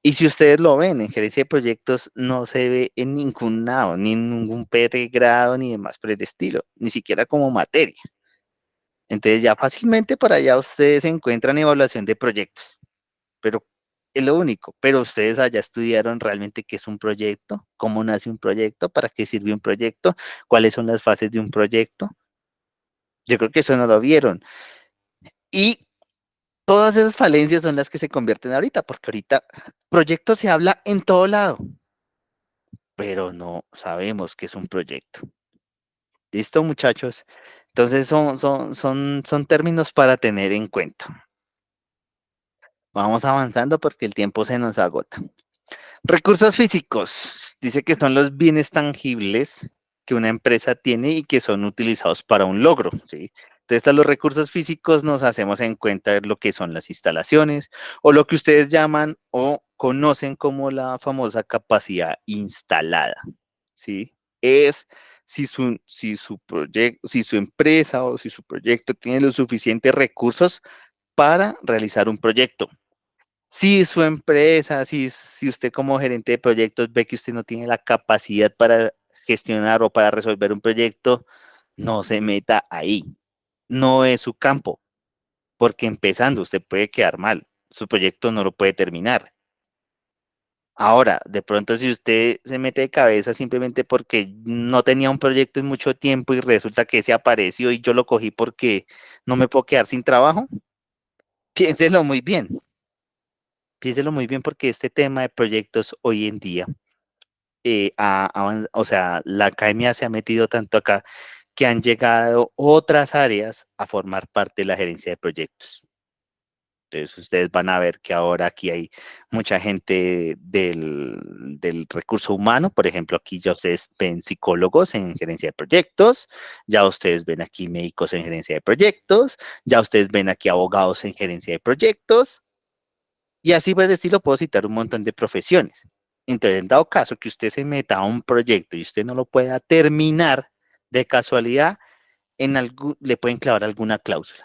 A: Y si ustedes lo ven, en gerencia de proyectos no se ve en ningún lado, ni en ningún pregrado, ni demás por el estilo, ni siquiera como materia. Entonces ya fácilmente para allá ustedes encuentran evaluación de proyectos, pero es lo único. Pero ustedes allá estudiaron realmente qué es un proyecto, cómo nace un proyecto, para qué sirve un proyecto, cuáles son las fases de un proyecto. Yo creo que eso no lo vieron. Y todas esas falencias son las que se convierten ahorita, porque ahorita proyecto se habla en todo lado, pero no sabemos qué es un proyecto. ¿Listo, muchachos? Entonces son términos para tener en cuenta. Vamos avanzando porque el tiempo se nos agota. Recursos físicos. Dice que son los bienes tangibles que una empresa tiene y que son utilizados para un logro, ¿sí? Entonces, los recursos físicos nos hacemos en cuenta de lo que son las instalaciones o lo que ustedes llaman o conocen como la famosa capacidad instalada, ¿sí? Es si su empresa o si su proyecto tiene los suficientes recursos para realizar un proyecto. Si su empresa, si usted como gerente de proyectos ve que usted no tiene la capacidad para gestionar o para resolver un proyecto, no se meta ahí. No es su campo, porque empezando usted puede quedar mal. Su proyecto no lo puede terminar. Ahora, de pronto si usted se mete de cabeza simplemente porque no tenía un proyecto en mucho tiempo y resulta que se apareció y yo lo cogí porque no me puedo quedar sin trabajo, piénselo muy bien. Piénselo muy bien porque este tema de proyectos hoy en día, o sea, la academia se ha metido tanto acá que han llegado otras áreas a formar parte de la gerencia de proyectos. Entonces ustedes van a ver que ahora aquí hay mucha gente del recurso humano. Por ejemplo, aquí ya ustedes ven psicólogos en gerencia de proyectos, ya ustedes ven aquí médicos en gerencia de proyectos, ya ustedes ven aquí abogados en gerencia de proyectos, y así por el estilo puedo citar un montón de profesiones. Entonces, en dado caso que usted se meta a un proyecto y usted no lo pueda terminar de casualidad, le pueden clavar alguna cláusula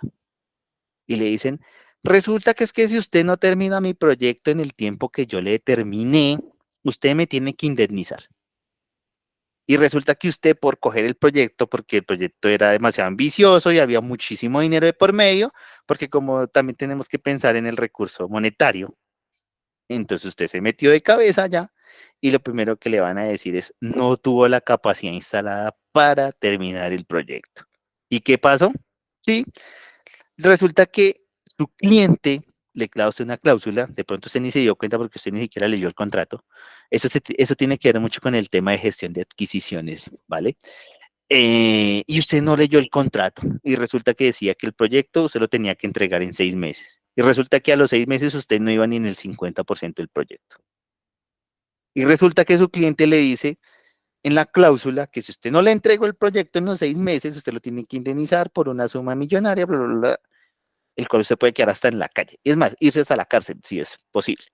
A: y le dicen, resulta que es que si usted no termina mi proyecto en el tiempo que yo le determiné, usted me tiene que indemnizar. Y resulta que usted por coger el proyecto, porque el proyecto era demasiado ambicioso y había muchísimo dinero de por medio, porque como también tenemos que pensar en el recurso monetario, entonces usted se metió de cabeza ya y lo primero que le van a decir es, no tuvo la capacidad instalada para terminar el proyecto. ¿Y qué pasó? Sí, resulta que su cliente le clava a usted una cláusula, de pronto usted ni se dio cuenta porque usted ni siquiera leyó el contrato. Eso tiene que ver mucho con el tema de gestión de adquisiciones, ¿vale? Y usted no leyó el contrato y resulta que decía que el proyecto usted lo tenía que entregar en 6 meses. Y resulta que a los 6 meses usted no iba ni en el 50% del proyecto. Y resulta que su cliente le dice en la cláusula que si usted no le entregó el proyecto en los 6 meses, usted lo tiene que indemnizar por una suma millonaria, bla, bla, bla, el cual usted puede quedar hasta en la calle. Es más, irse hasta la cárcel, si es posible.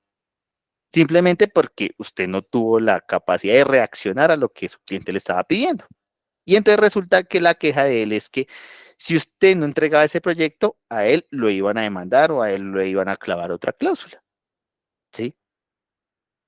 A: Simplemente porque usted no tuvo la capacidad de reaccionar a lo que su cliente le estaba pidiendo. Y entonces resulta que la queja de él es que si usted no entregaba ese proyecto, a él lo iban a demandar o a él le iban a clavar otra cláusula, ¿sí?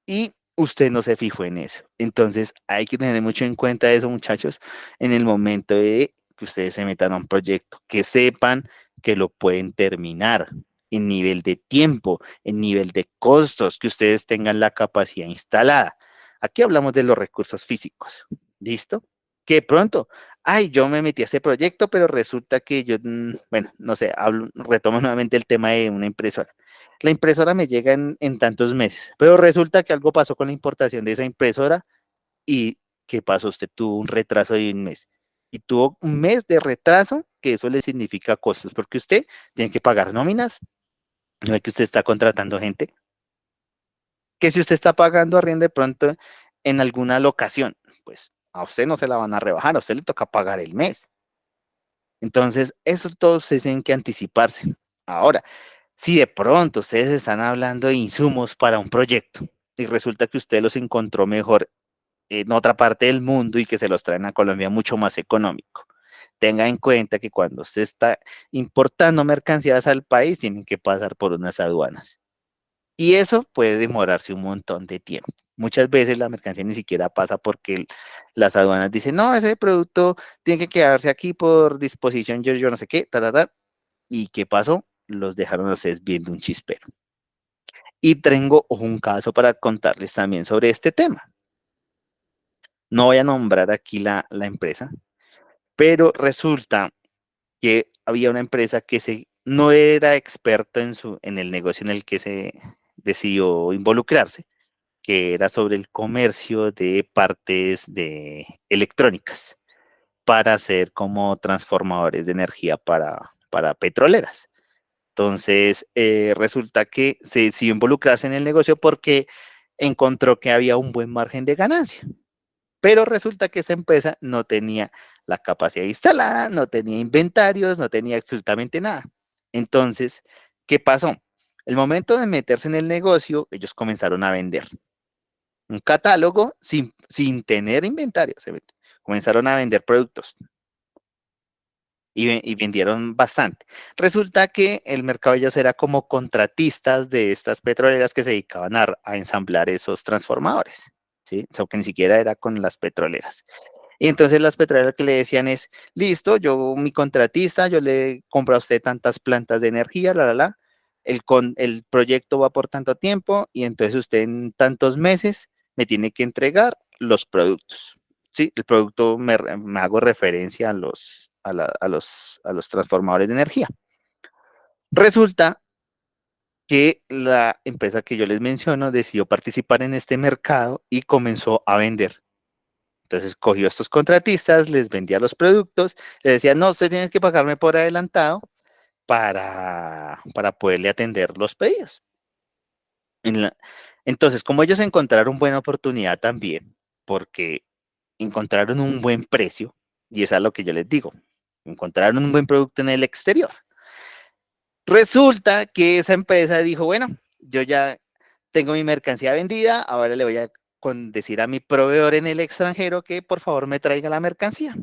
A: Y usted no se fijó en eso. Entonces hay que tener mucho en cuenta eso, muchachos, en el momento de que ustedes se metan a un proyecto, que sepan que lo pueden terminar en nivel de tiempo, en nivel de costos, que ustedes tengan la capacidad instalada. Aquí hablamos de los recursos físicos, ¿listo? Que de pronto, ay, yo me metí a este proyecto, pero resulta que yo, bueno, no sé, retomo nuevamente el tema de una impresora. La impresora me llega en tantos meses, pero resulta que algo pasó con la importación de esa impresora y ¿qué pasó? Usted tuvo un retraso de un mes y tuvo un mes de retraso, que eso le significa costos, porque usted tiene que pagar nóminas, no es que usted está contratando gente, que si usted está pagando arriendo de pronto en alguna locación, pues a usted no se la van a rebajar, a usted le toca pagar el mes. Entonces, eso todos tienen que anticiparse. Ahora, si de pronto ustedes están hablando de insumos para un proyecto y resulta que usted los encontró mejor en otra parte del mundo y que se los traen a Colombia mucho más económico, tenga en cuenta que cuando usted está importando mercancías al país, tienen que pasar por unas aduanas. Y eso puede demorarse un montón de tiempo. Muchas veces la mercancía ni siquiera pasa porque las aduanas dicen, no, ese producto tiene que quedarse aquí por disposición, yo no sé qué, ta, ta, ta. ¿Y qué pasó? Los dejaron a ustedes viendo un chispero. Y tengo un caso para contarles también sobre este tema. No voy a nombrar aquí la empresa, pero resulta que había una empresa que no era experta en el negocio en el que se decidió involucrarse, que era sobre el comercio de partes de electrónicas para hacer como transformadores de energía para petroleras. Entonces, resulta que se decidió involucrarse en el negocio porque encontró que había un buen margen de ganancia. Pero resulta que esa empresa no tenía la capacidad instalada, no tenía inventarios, no tenía absolutamente nada. Entonces, ¿qué pasó? El momento de meterse en el negocio, ellos comenzaron a vender un catálogo sin tener inventario. Comenzaron a vender productos y vendieron bastante. Resulta que el mercado de ellos era como contratistas de estas petroleras que se dedicaban a ensamblar esos transformadores, ¿sí? O sea, que ni siquiera era con las petroleras. Y entonces las petroleras que le decían es, listo, yo, mi contratista, yo le compro a usted tantas plantas de energía, el proyecto va por tanto tiempo y entonces usted en tantos meses me tiene que entregar los productos. Sí, el producto me hago referencia a los transformadores de energía. Resulta que la empresa que yo les menciono decidió participar en este mercado y comenzó a vender. Entonces cogió a estos contratistas, les vendía los productos, les decía, no, usted tiene que pagarme por adelantado para poderle atender los pedidos. Entonces, como ellos encontraron buena oportunidad también, porque encontraron un buen precio, y eso es lo que yo les digo, encontraron un buen producto en el exterior. Resulta que esa empresa dijo, bueno, yo ya tengo mi mercancía vendida, ahora le voy a decir a mi proveedor en el extranjero que por favor me traiga la mercancía.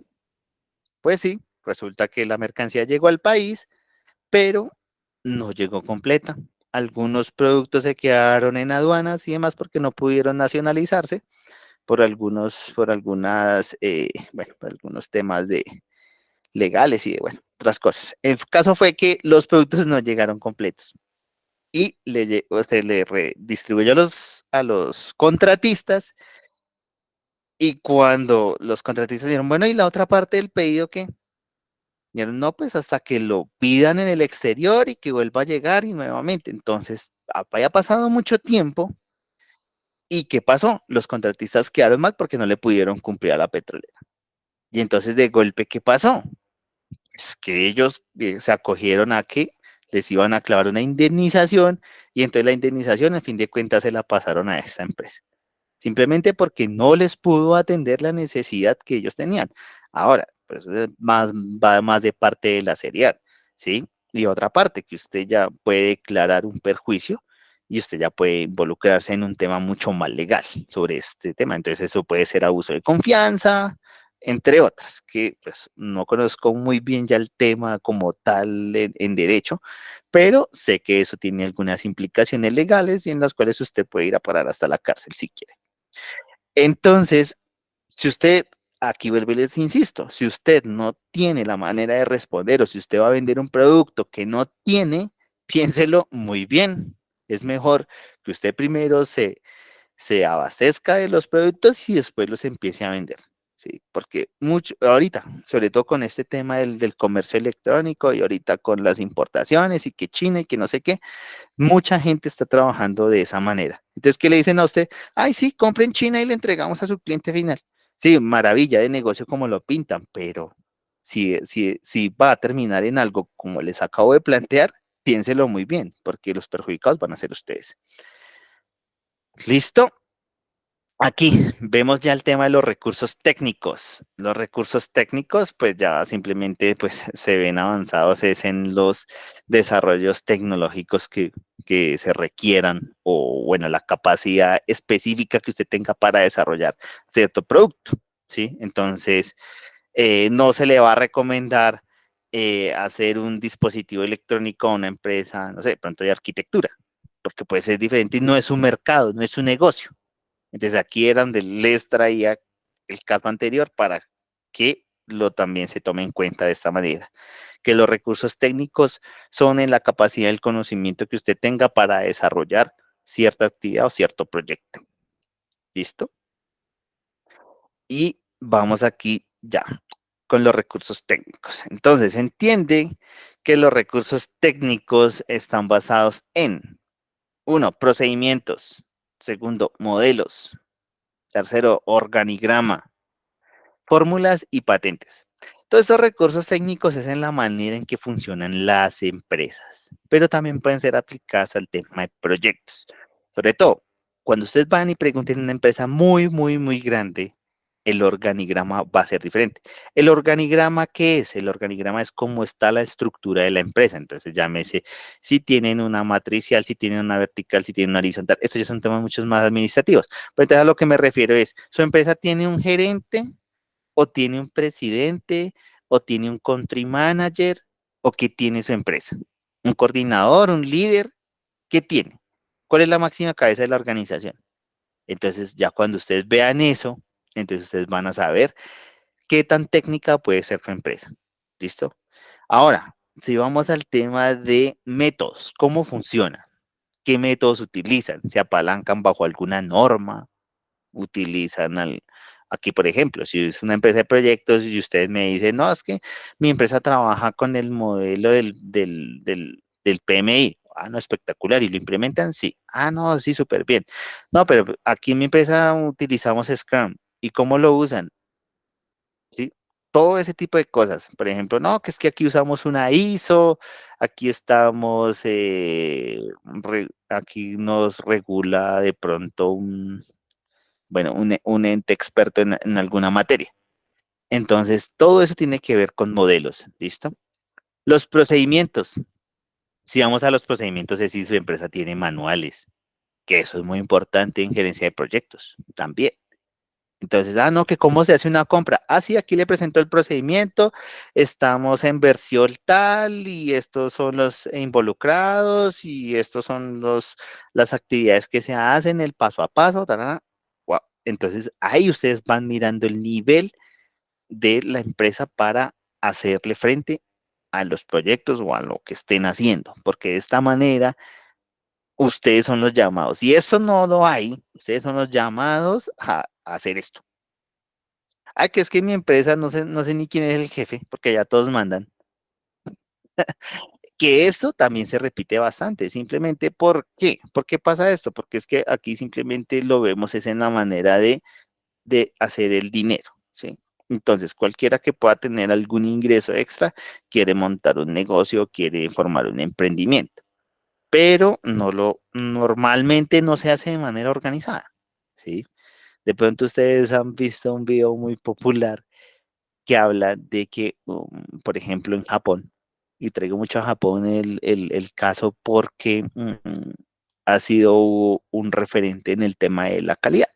A: Pues sí, resulta que la mercancía llegó al país, pero no llegó completa. Algunos productos se quedaron en aduanas y demás porque no pudieron nacionalizarse por algunos temas legales y bueno, otras cosas. El caso fue que los productos no llegaron completos y se le redistribuyó a los contratistas, y cuando los contratistas dijeron, bueno, ¿y la otra parte del pedido qué? Dijeron, no, pues hasta que lo pidan en el exterior y que vuelva a llegar y nuevamente. Entonces, había pasado mucho tiempo. ¿Y qué pasó? Los contratistas quedaron mal porque no le pudieron cumplir a la petrolera. Y entonces, de golpe, ¿qué pasó? Es que ellos se acogieron a que les iban a clavar una indemnización, y entonces la indemnización, a fin de cuentas, se la pasaron a esta empresa. Simplemente porque no les pudo atender la necesidad que ellos tenían. Ahora, pues va más de parte de la seriedad, ¿sí? Y otra parte, que usted ya puede declarar un perjuicio y usted ya puede involucrarse en un tema mucho más legal sobre este tema. Entonces, eso puede ser abuso de confianza, entre otras, que pues no conozco muy bien ya el tema como tal en derecho, pero sé que eso tiene algunas implicaciones legales y en las cuales usted puede ir a parar hasta la cárcel si quiere. Entonces, si usted, aquí vuelvo y les insisto, si usted no tiene la manera de responder o si usted va a vender un producto que no tiene, piénselo muy bien. Es mejor que usted primero se abastezca de los productos y después los empiece a vender. Sí, porque ahorita, sobre todo con este tema del comercio electrónico y ahorita con las importaciones y que China y que no sé qué, mucha gente está trabajando de esa manera. Entonces, ¿qué le dicen a usted? Ay, sí, compre en China y le entregamos a su cliente final. Sí, maravilla de negocio como lo pintan, pero si va a terminar en algo como les acabo de plantear, piénselo muy bien, porque los perjudicados van a ser ustedes. ¿Listo? Aquí vemos ya el tema de los recursos técnicos. Los recursos técnicos, pues ya simplemente pues, se ven avanzados es en los desarrollos tecnológicos que se requieran o, bueno, la capacidad específica que usted tenga para desarrollar cierto producto, ¿sí? Entonces, no se le va a recomendar hacer un dispositivo electrónico a una empresa, no sé, de pronto de arquitectura, porque puede ser diferente y no es un mercado, no es un negocio. Entonces aquí era donde les traía el caso anterior para que lo también se tome en cuenta de esta manera, que los recursos técnicos son en la capacidad del conocimiento que usted tenga para desarrollar cierta actividad o cierto proyecto. ¿Listo? Y vamos aquí ya con los recursos técnicos. Entonces, entiende que los recursos técnicos están basados en, uno, procedimientos, segundo, modelos, tercero, organigrama, fórmulas y patentes. Todos estos recursos técnicos es en la manera en que funcionan las empresas, pero también pueden ser aplicadas al tema de proyectos. Sobre todo, cuando ustedes van y pregunten a una empresa muy, muy, muy grande, el organigrama va a ser diferente. ¿El organigrama qué es? El organigrama es cómo está la estructura de la empresa. Entonces, llámese si tienen una matricial, si tienen una vertical, si tienen una horizontal. Estos ya son temas mucho más administrativos. Pero entonces a lo que me refiero es, su empresa tiene un gerente, o tiene un presidente, o tiene un country manager, o qué tiene su empresa. Un coordinador, un líder, ¿qué tiene? ¿Cuál es la máxima cabeza de la organización? Entonces, ya cuando ustedes vean eso, entonces ustedes van a saber qué tan técnica puede ser su empresa. ¿Listo? Ahora, si vamos al tema de métodos, ¿cómo funciona? ¿Qué métodos utilizan? ¿Se apalancan bajo alguna norma? ¿Utilizan aquí, por ejemplo, si es una empresa de proyectos y ustedes me dicen, no, es que mi empresa trabaja con el modelo del PMI? Ah, no, espectacular. ¿Y lo implementan? Sí. Ah, no, sí, súper bien. No, pero aquí en mi empresa utilizamos Scrum. ¿Y cómo lo usan? ¿Sí? todo ese tipo de cosas. Por ejemplo, no, que es que aquí usamos una ISO, aquí estamos, aquí nos regula de pronto bueno, un ente experto en alguna materia. Entonces, todo eso tiene que ver con modelos, ¿listo? Los procedimientos. Si vamos a los procedimientos, es si su empresa tiene manuales, que eso es muy importante en gerencia de proyectos también. Entonces, no, que cómo se hace una compra. Sí, aquí le presento el procedimiento, estamos en versión tal y estos son los involucrados y estos son las actividades que se hacen, el paso a paso. Tarara. Wow. Entonces, ahí ustedes van mirando el nivel de la empresa para hacerle frente a los proyectos o a lo que estén haciendo, porque de esta manera ustedes son los llamados. Y esto no lo hay, ustedes son los llamados a hacer esto. Que es que mi empresa no sé ni quién es el jefe, porque ya todos mandan. Que esto también se repite bastante, simplemente ¿por qué? ¿Por qué pasa esto? Porque es que aquí simplemente lo vemos es en la manera de hacer el dinero, ¿sí? Entonces, cualquiera que pueda tener algún ingreso extra, quiere montar un negocio, quiere formar un emprendimiento, pero normalmente no se hace de manera organizada, ¿sí? De pronto ustedes han visto un video muy popular que habla de que, por ejemplo, en Japón, y traigo mucho a Japón el caso porque ha sido un referente en el tema de la calidad.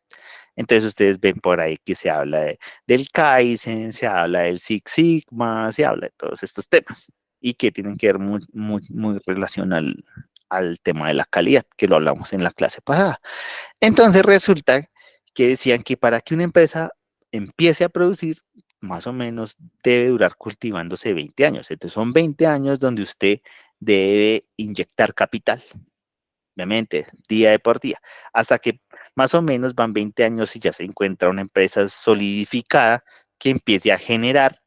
A: Entonces ustedes ven por ahí que se habla del Kaizen, se habla del Six Sigma, se habla de todos estos temas y que tienen que ver muy relación al tema de la calidad, que lo hablamos en la clase pasada. Entonces resulta que decían que para que una empresa empiece a producir, más o menos debe durar cultivándose 20 años. Entonces son 20 años donde usted debe inyectar capital, obviamente, día por día, hasta que más o menos van 20 años y ya se encuentra una empresa solidificada que empiece a generar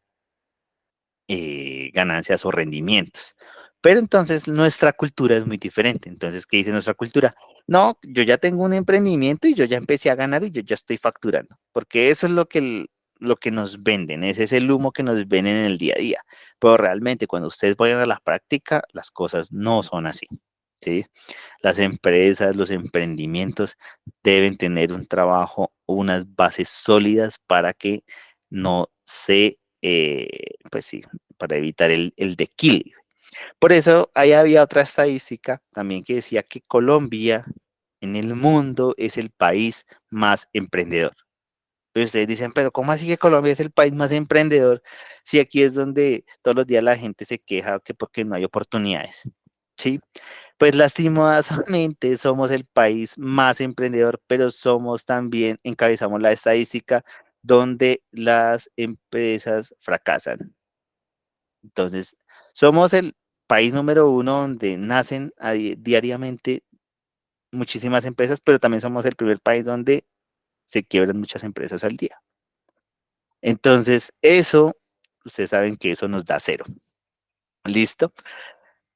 A: ganancias o rendimientos. Pero entonces nuestra cultura es muy diferente. Entonces, ¿qué dice nuestra cultura? No, yo ya tengo un emprendimiento y yo ya empecé a ganar y yo ya estoy facturando, porque eso es lo que nos venden, ese es el humo que nos venden en el día a día. Pero realmente cuando ustedes vayan a la práctica, las cosas no son así, ¿sí? Las empresas, los emprendimientos deben tener un trabajo, unas bases sólidas para que no pues sí, para evitar el declive. Por eso ahí había otra estadística también que decía que Colombia en el mundo es el país más emprendedor. Entonces ustedes dicen, pero ¿cómo así que Colombia es el país más emprendedor? Si aquí es donde todos los días la gente se queja que porque no hay oportunidades. ¿Sí? Pues lastimosamente somos el país más emprendedor, pero somos también, encabezamos la estadística donde las empresas fracasan. Entonces, somos el país número uno donde nacen diariamente muchísimas empresas, pero también somos el primer país donde se quiebran muchas empresas al día. Entonces, eso, ustedes saben que eso nos da cero. ¿Listo?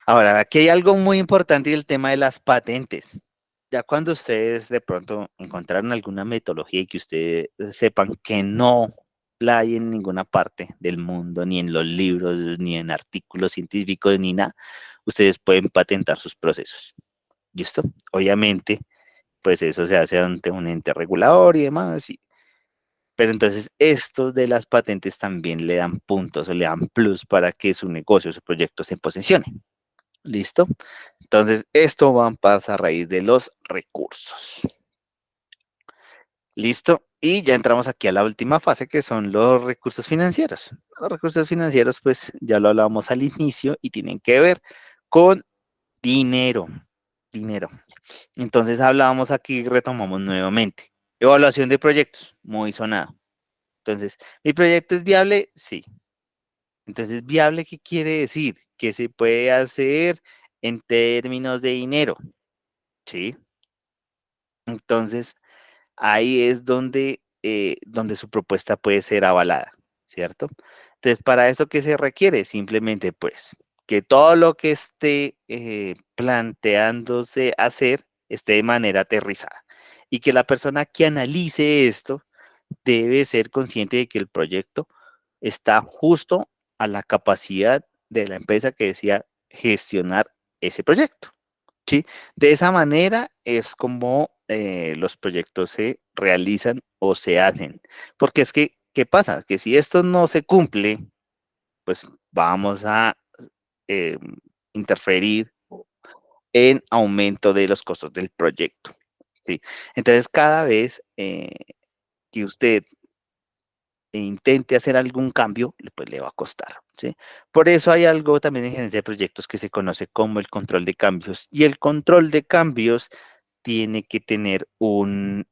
A: Ahora, aquí hay algo muy importante y el tema de las patentes. Ya cuando ustedes de pronto encontraron alguna metodología y que ustedes sepan que no la hay en ninguna parte del mundo, ni en los libros, ni en artículos científicos, ni nada, ustedes pueden patentar sus procesos. ¿Listo? Obviamente, pues eso se hace ante un ente regulador y demás, pero entonces esto de las patentes también le dan puntos o le dan plus para que su negocio, su proyecto se posicione. ¿Listo? Entonces, esto va a pasar a raíz de los recursos. ¿Listo? Y ya entramos aquí a la última fase, que son los recursos financieros. Los recursos financieros, pues ya lo hablábamos al inicio y tienen que ver con dinero. Dinero. Entonces, hablábamos aquí y retomamos nuevamente. Evaluación de proyectos, muy sonado. Entonces, ¿mi proyecto es viable? Sí. Entonces, ¿viable qué quiere decir? Que se puede hacer en términos de dinero. ¿Sí? Entonces, ahí es donde su propuesta puede ser avalada, ¿cierto? Entonces, para eso, ¿qué se requiere? Simplemente, pues, que todo lo que esté planteándose hacer esté de manera aterrizada y que la persona que analice esto debe ser consciente de que el proyecto está justo a la capacidad de la empresa que decía gestionar ese proyecto, ¿sí? De esa manera es como los proyectos se realizan o se hacen. Porque es que, ¿qué pasa? Que si esto no se cumple, pues vamos a eh, interferir en aumento de los costos del proyecto, ¿sí? Entonces, cada vez que usted intente hacer algún cambio, pues le va a costar, ¿sí? Por eso hay algo también en gerencia de proyectos que se conoce como el control de cambios. Y el control de cambios tiene que tener un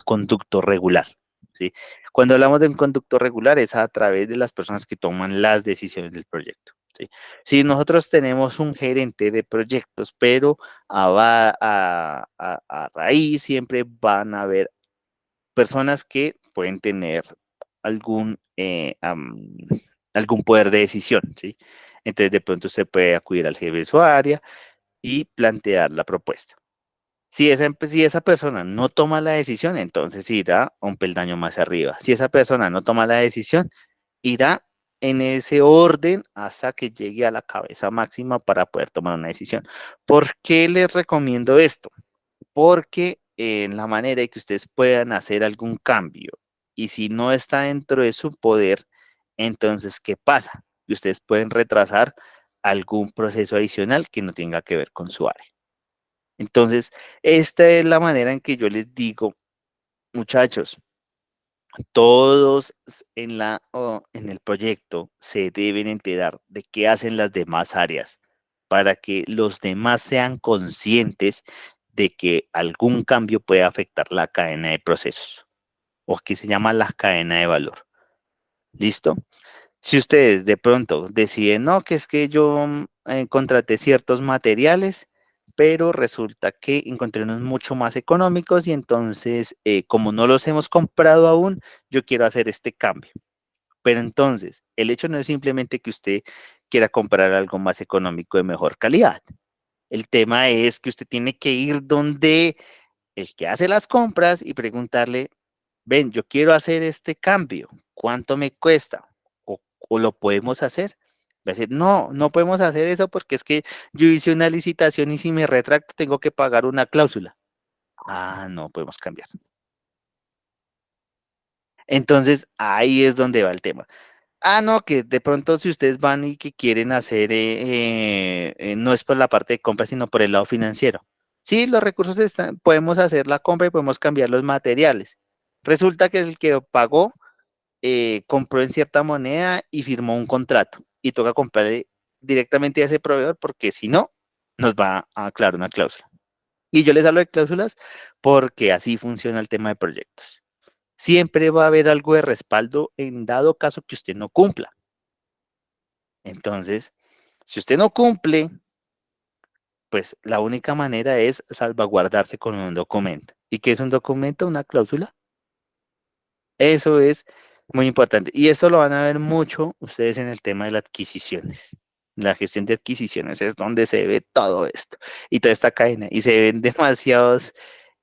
A: conducto regular, ¿sí? Cuando hablamos de un conducto regular es a través de las personas que toman las decisiones del proyecto, ¿sí? Si nosotros tenemos un gerente de proyectos, pero a raíz siempre van a haber personas que pueden tener algún, algún poder de decisión, ¿sí? Entonces, de pronto usted puede acudir al jefe de su área y plantear la propuesta. Si esa persona no toma la decisión, entonces irá a un peldaño más arriba. Si esa persona no toma la decisión, irá en ese orden hasta que llegue a la cabeza máxima para poder tomar una decisión. ¿Por qué les recomiendo esto? Porque en la manera de que ustedes puedan hacer algún cambio y si no está dentro de su poder, entonces, ¿qué pasa? Y ustedes pueden retrasar algún proceso adicional que no tenga que ver con su área. Entonces, esta es la manera en que yo les digo, muchachos, todos en el proyecto se deben enterar de qué hacen las demás áreas para que los demás sean conscientes de que algún cambio puede afectar la cadena de procesos o que se llama la cadena de valor. ¿Listo? Si ustedes de pronto deciden, no, que es que yo contraté ciertos materiales, pero resulta que encontré unos mucho más económicos y entonces, como no los hemos comprado aún, yo quiero hacer este cambio. Pero entonces, el hecho no es simplemente que usted quiera comprar algo más económico de mejor calidad. El tema es que usted tiene que ir donde el que hace las compras y preguntarle, ven, yo quiero hacer este cambio, ¿cuánto me cuesta? O lo podemos hacer. Va a decir, no, no podemos hacer eso porque es que yo hice una licitación y si me retracto tengo que pagar una cláusula. Ah, no podemos cambiar. Entonces, ahí es donde va el tema. Ah, no, que de pronto si ustedes van y que quieren hacer, no es por la parte de compra, sino por el lado financiero. Sí, los recursos están, podemos hacer la compra y podemos cambiar los materiales. Resulta que el que pagó compró en cierta moneda y firmó un contrato y toca comprarle directamente a ese proveedor porque si no, nos va a aclarar una cláusula. Y yo les hablo de cláusulas porque así funciona el tema de proyectos. Siempre va a haber algo de respaldo en dado caso que usted no cumpla. Entonces, si usted no cumple, pues la única manera es salvaguardarse con un documento. ¿Y qué es un documento? Una cláusula. Eso es muy importante. Y esto lo van a ver mucho ustedes en el tema de las adquisiciones. La gestión de adquisiciones es donde se ve todo esto y toda esta cadena. Y se ven demasiados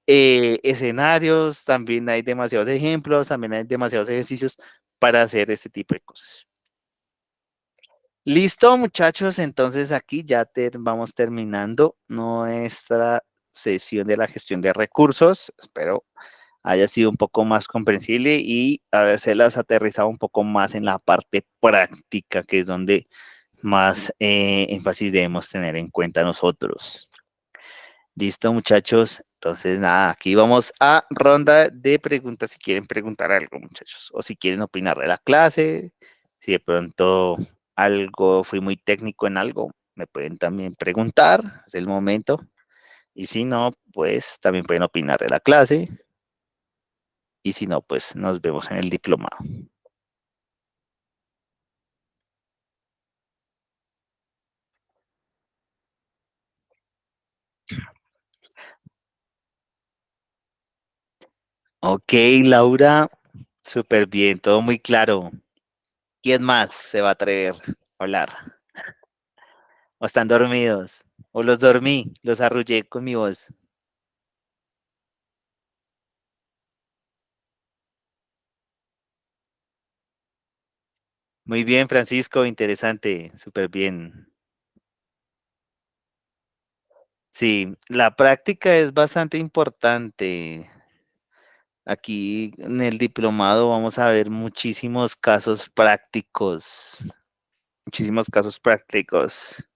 A: escenarios, también hay demasiados ejemplos, también hay demasiados ejercicios para hacer este tipo de cosas. Listo, muchachos, entonces aquí ya vamos terminando nuestra sesión de la gestión de recursos. Espero haya sido un poco más comprensible y las aterrizado un poco más en la parte práctica, que es donde más énfasis debemos tener en cuenta nosotros. Listo, muchachos. Entonces, nada, aquí vamos a ronda de preguntas si quieren preguntar algo, muchachos, o si quieren opinar de la clase, si de pronto algo fui muy técnico en algo, me pueden también preguntar, es el momento. Y si no, pues también pueden opinar de la clase. Y si no, pues nos vemos en el diplomado. Ok, Laura, súper bien, todo muy claro. ¿Quién más se va a atrever a hablar? ¿O están dormidos? ¿O los dormí? Los arrullé con mi voz. Muy bien, Francisco, interesante, súper bien. Sí, la práctica es bastante importante. Aquí en el diplomado vamos a ver muchísimos casos prácticos, muchísimos casos prácticos.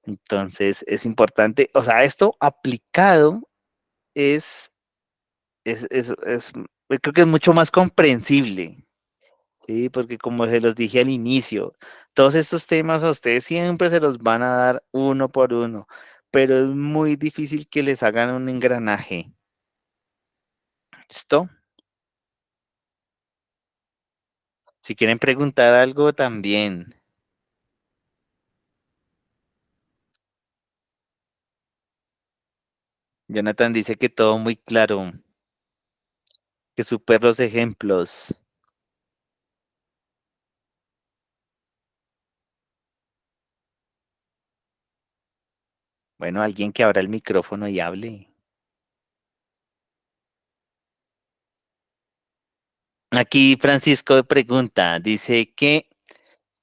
A: Entonces es importante, o sea, esto aplicado es, yo creo que es mucho más comprensible, ¿sí? Porque como se los dije al inicio, todos estos temas a ustedes siempre se los van a dar uno por uno, pero es muy difícil que les hagan un engranaje. ¿Listo? Si quieren preguntar algo también. Jonathan dice que todo muy claro, que super los ejemplos. Bueno, alguien que abra el micrófono y hable. Aquí Francisco pregunta, dice que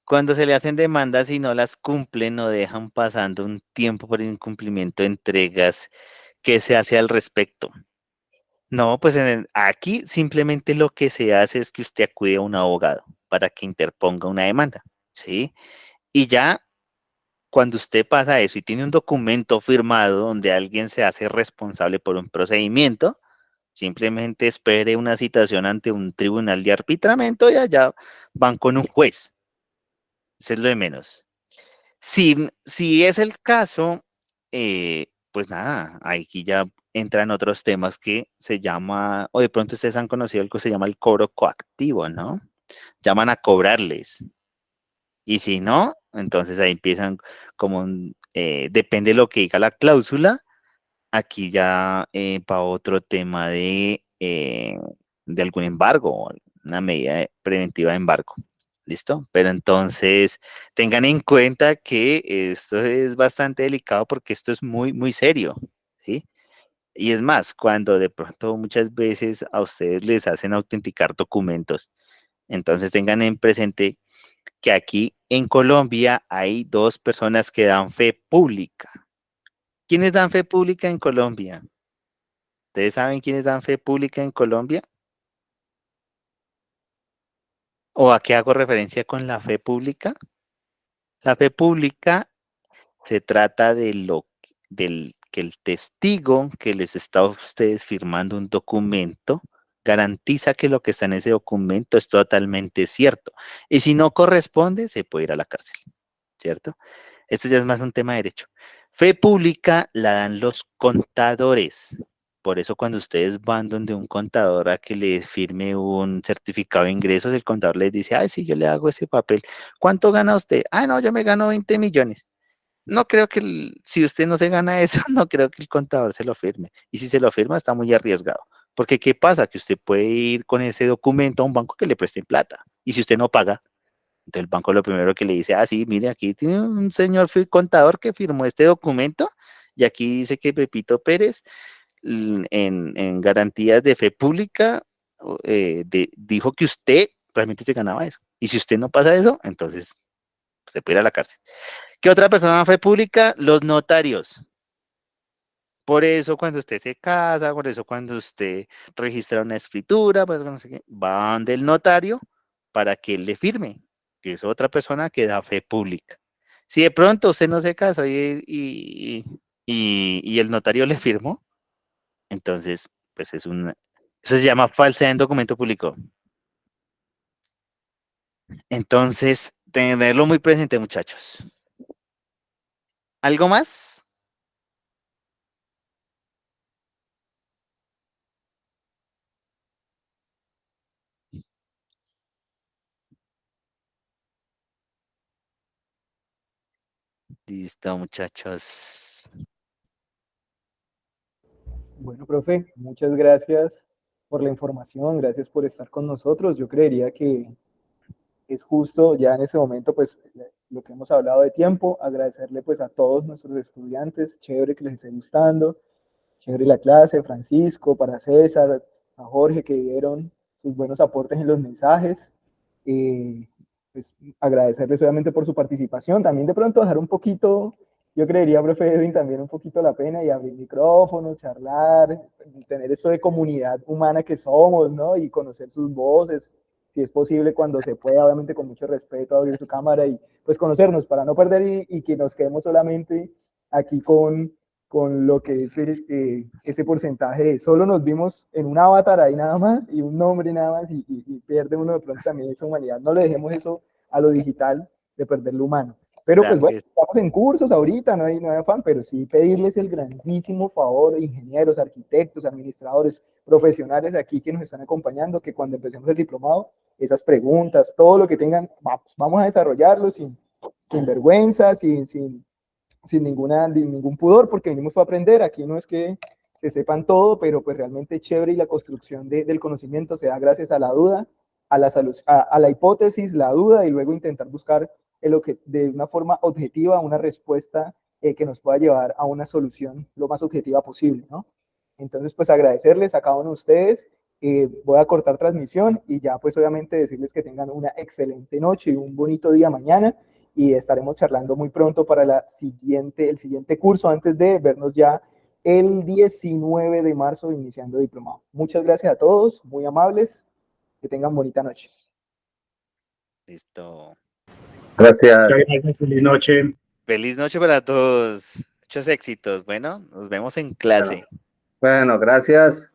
A: cuando se le hacen demandas y no las cumplen o dejan pasando un tiempo por incumplimiento de entregas, ¿qué se hace al respecto? No, pues aquí simplemente lo que se hace es que usted acude a un abogado para que interponga una demanda, ¿sí? Y ya cuando usted pasa eso y tiene un documento firmado donde alguien se hace responsable por un procedimiento, simplemente espere una citación ante un tribunal de arbitramiento y allá van con un juez. Eso es lo de menos. Si es el caso, pues nada, aquí ya entran otros temas que se llama, o de pronto ustedes han conocido algo que se llama el cobro coactivo, ¿no? Llaman a cobrarles. Y si no, entonces ahí empiezan como, depende de lo que diga la cláusula, aquí ya para otro tema de algún embargo, una medida preventiva de embargo. ¿Listo? Pero entonces tengan en cuenta que esto es bastante delicado porque esto es muy, muy serio, ¿sí? Y es más, cuando de pronto muchas veces a ustedes les hacen autenticar documentos, entonces tengan en presente que aquí en Colombia hay dos personas que dan fe pública. ¿Quiénes dan fe pública en Colombia? ¿Ustedes saben quiénes dan fe pública en Colombia? ¿O a qué hago referencia con la fe pública? La fe pública se trata del que el testigo que les está a ustedes firmando un documento garantiza que lo que está en ese documento es totalmente cierto. Y si no corresponde, se puede ir a la cárcel, ¿cierto? Esto ya es más un tema de derecho. Fe pública la dan los contadores. Por eso cuando ustedes van donde un contador a que les firme un certificado de ingresos, el contador les dice, ay, sí, yo le hago ese papel. ¿Cuánto gana usted? Ah, no, yo me gano 20 millones. No creo que si usted no se gana eso, no creo que el contador se lo firme. Y si se lo firma, está muy arriesgado. Porque ¿qué pasa? Que usted puede ir con ese documento a un banco que le presten plata. Y si usted no paga, entonces el banco lo primero que le dice, ah, sí, mire, aquí tiene un señor contador que firmó este documento y aquí dice que Pepito Pérez en garantías de fe pública dijo que usted realmente se ganaba eso. Y si usted no pasa eso, entonces se puede ir a la cárcel. ¿Qué otra persona fe pública? Los notarios. Por eso cuando usted se casa, por eso cuando usted registra una escritura, pues no sé qué, van del notario para que él le firme, que es otra persona que da fe pública. Si de pronto usted no se casó y el notario le firmó, entonces, pues eso se llama falsedad en documento público. Entonces, tenerlo muy presente, muchachos. ¿Algo más? Listo, muchachos.
B: Bueno, profe, muchas gracias por la información, gracias por estar con nosotros. Yo creería que es justo ya en este momento, pues, lo que hemos hablado de tiempo, agradecerle pues a todos nuestros estudiantes, chévere que les esté gustando, chévere la clase, Francisco, para César, a Jorge que dieron sus buenos aportes en los mensajes. Pues agradecerles obviamente por su participación, también de pronto dejar un poquito, yo creería, profe Edwin, también un poquito la pena y abrir micrófonos, charlar, tener esto de comunidad humana que somos, ¿no? Y conocer sus voces, si es posible, cuando se pueda, obviamente con mucho respeto, abrir su cámara y pues conocernos para no perder y que nos quedemos solamente aquí con lo que es ese porcentaje de solo nos vimos en un avatar ahí nada más y un nombre nada más y pierde uno de pronto también esa humanidad. No le dejemos eso a lo digital de perder lo humano. Pero pues
A: Claro
B: bueno,
A: que
B: estamos en cursos ahorita, no hay afán, pero sí pedirles el grandísimo favor, ingenieros, arquitectos, administradores, profesionales aquí que nos están acompañando, que cuando empecemos el diplomado, esas preguntas, todo lo que tengan, vamos a desarrollarlo sin vergüenza, sin ningún pudor, porque venimos a aprender. Aquí no es que se sepan todo, pero pues realmente chévere y la construcción del conocimiento se da gracias a la duda, a la hipótesis, la duda y luego intentar buscar de una forma objetiva una respuesta que nos pueda llevar a una solución lo más objetiva posible, ¿no? Entonces, pues agradecerles a cada uno de ustedes. Voy a cortar transmisión y ya pues obviamente decirles que tengan una excelente noche y un bonito día mañana y estaremos charlando muy pronto para el siguiente curso antes de vernos ya el 19 de marzo iniciando diplomado. Muchas gracias a todos, muy amables, que tengan bonita noche.
A: listo.
C: Gracias.
D: Muchas gracias, feliz noche.
A: Feliz noche para todos. Muchos éxitos. Bueno, nos vemos en clase.
C: Bueno, gracias.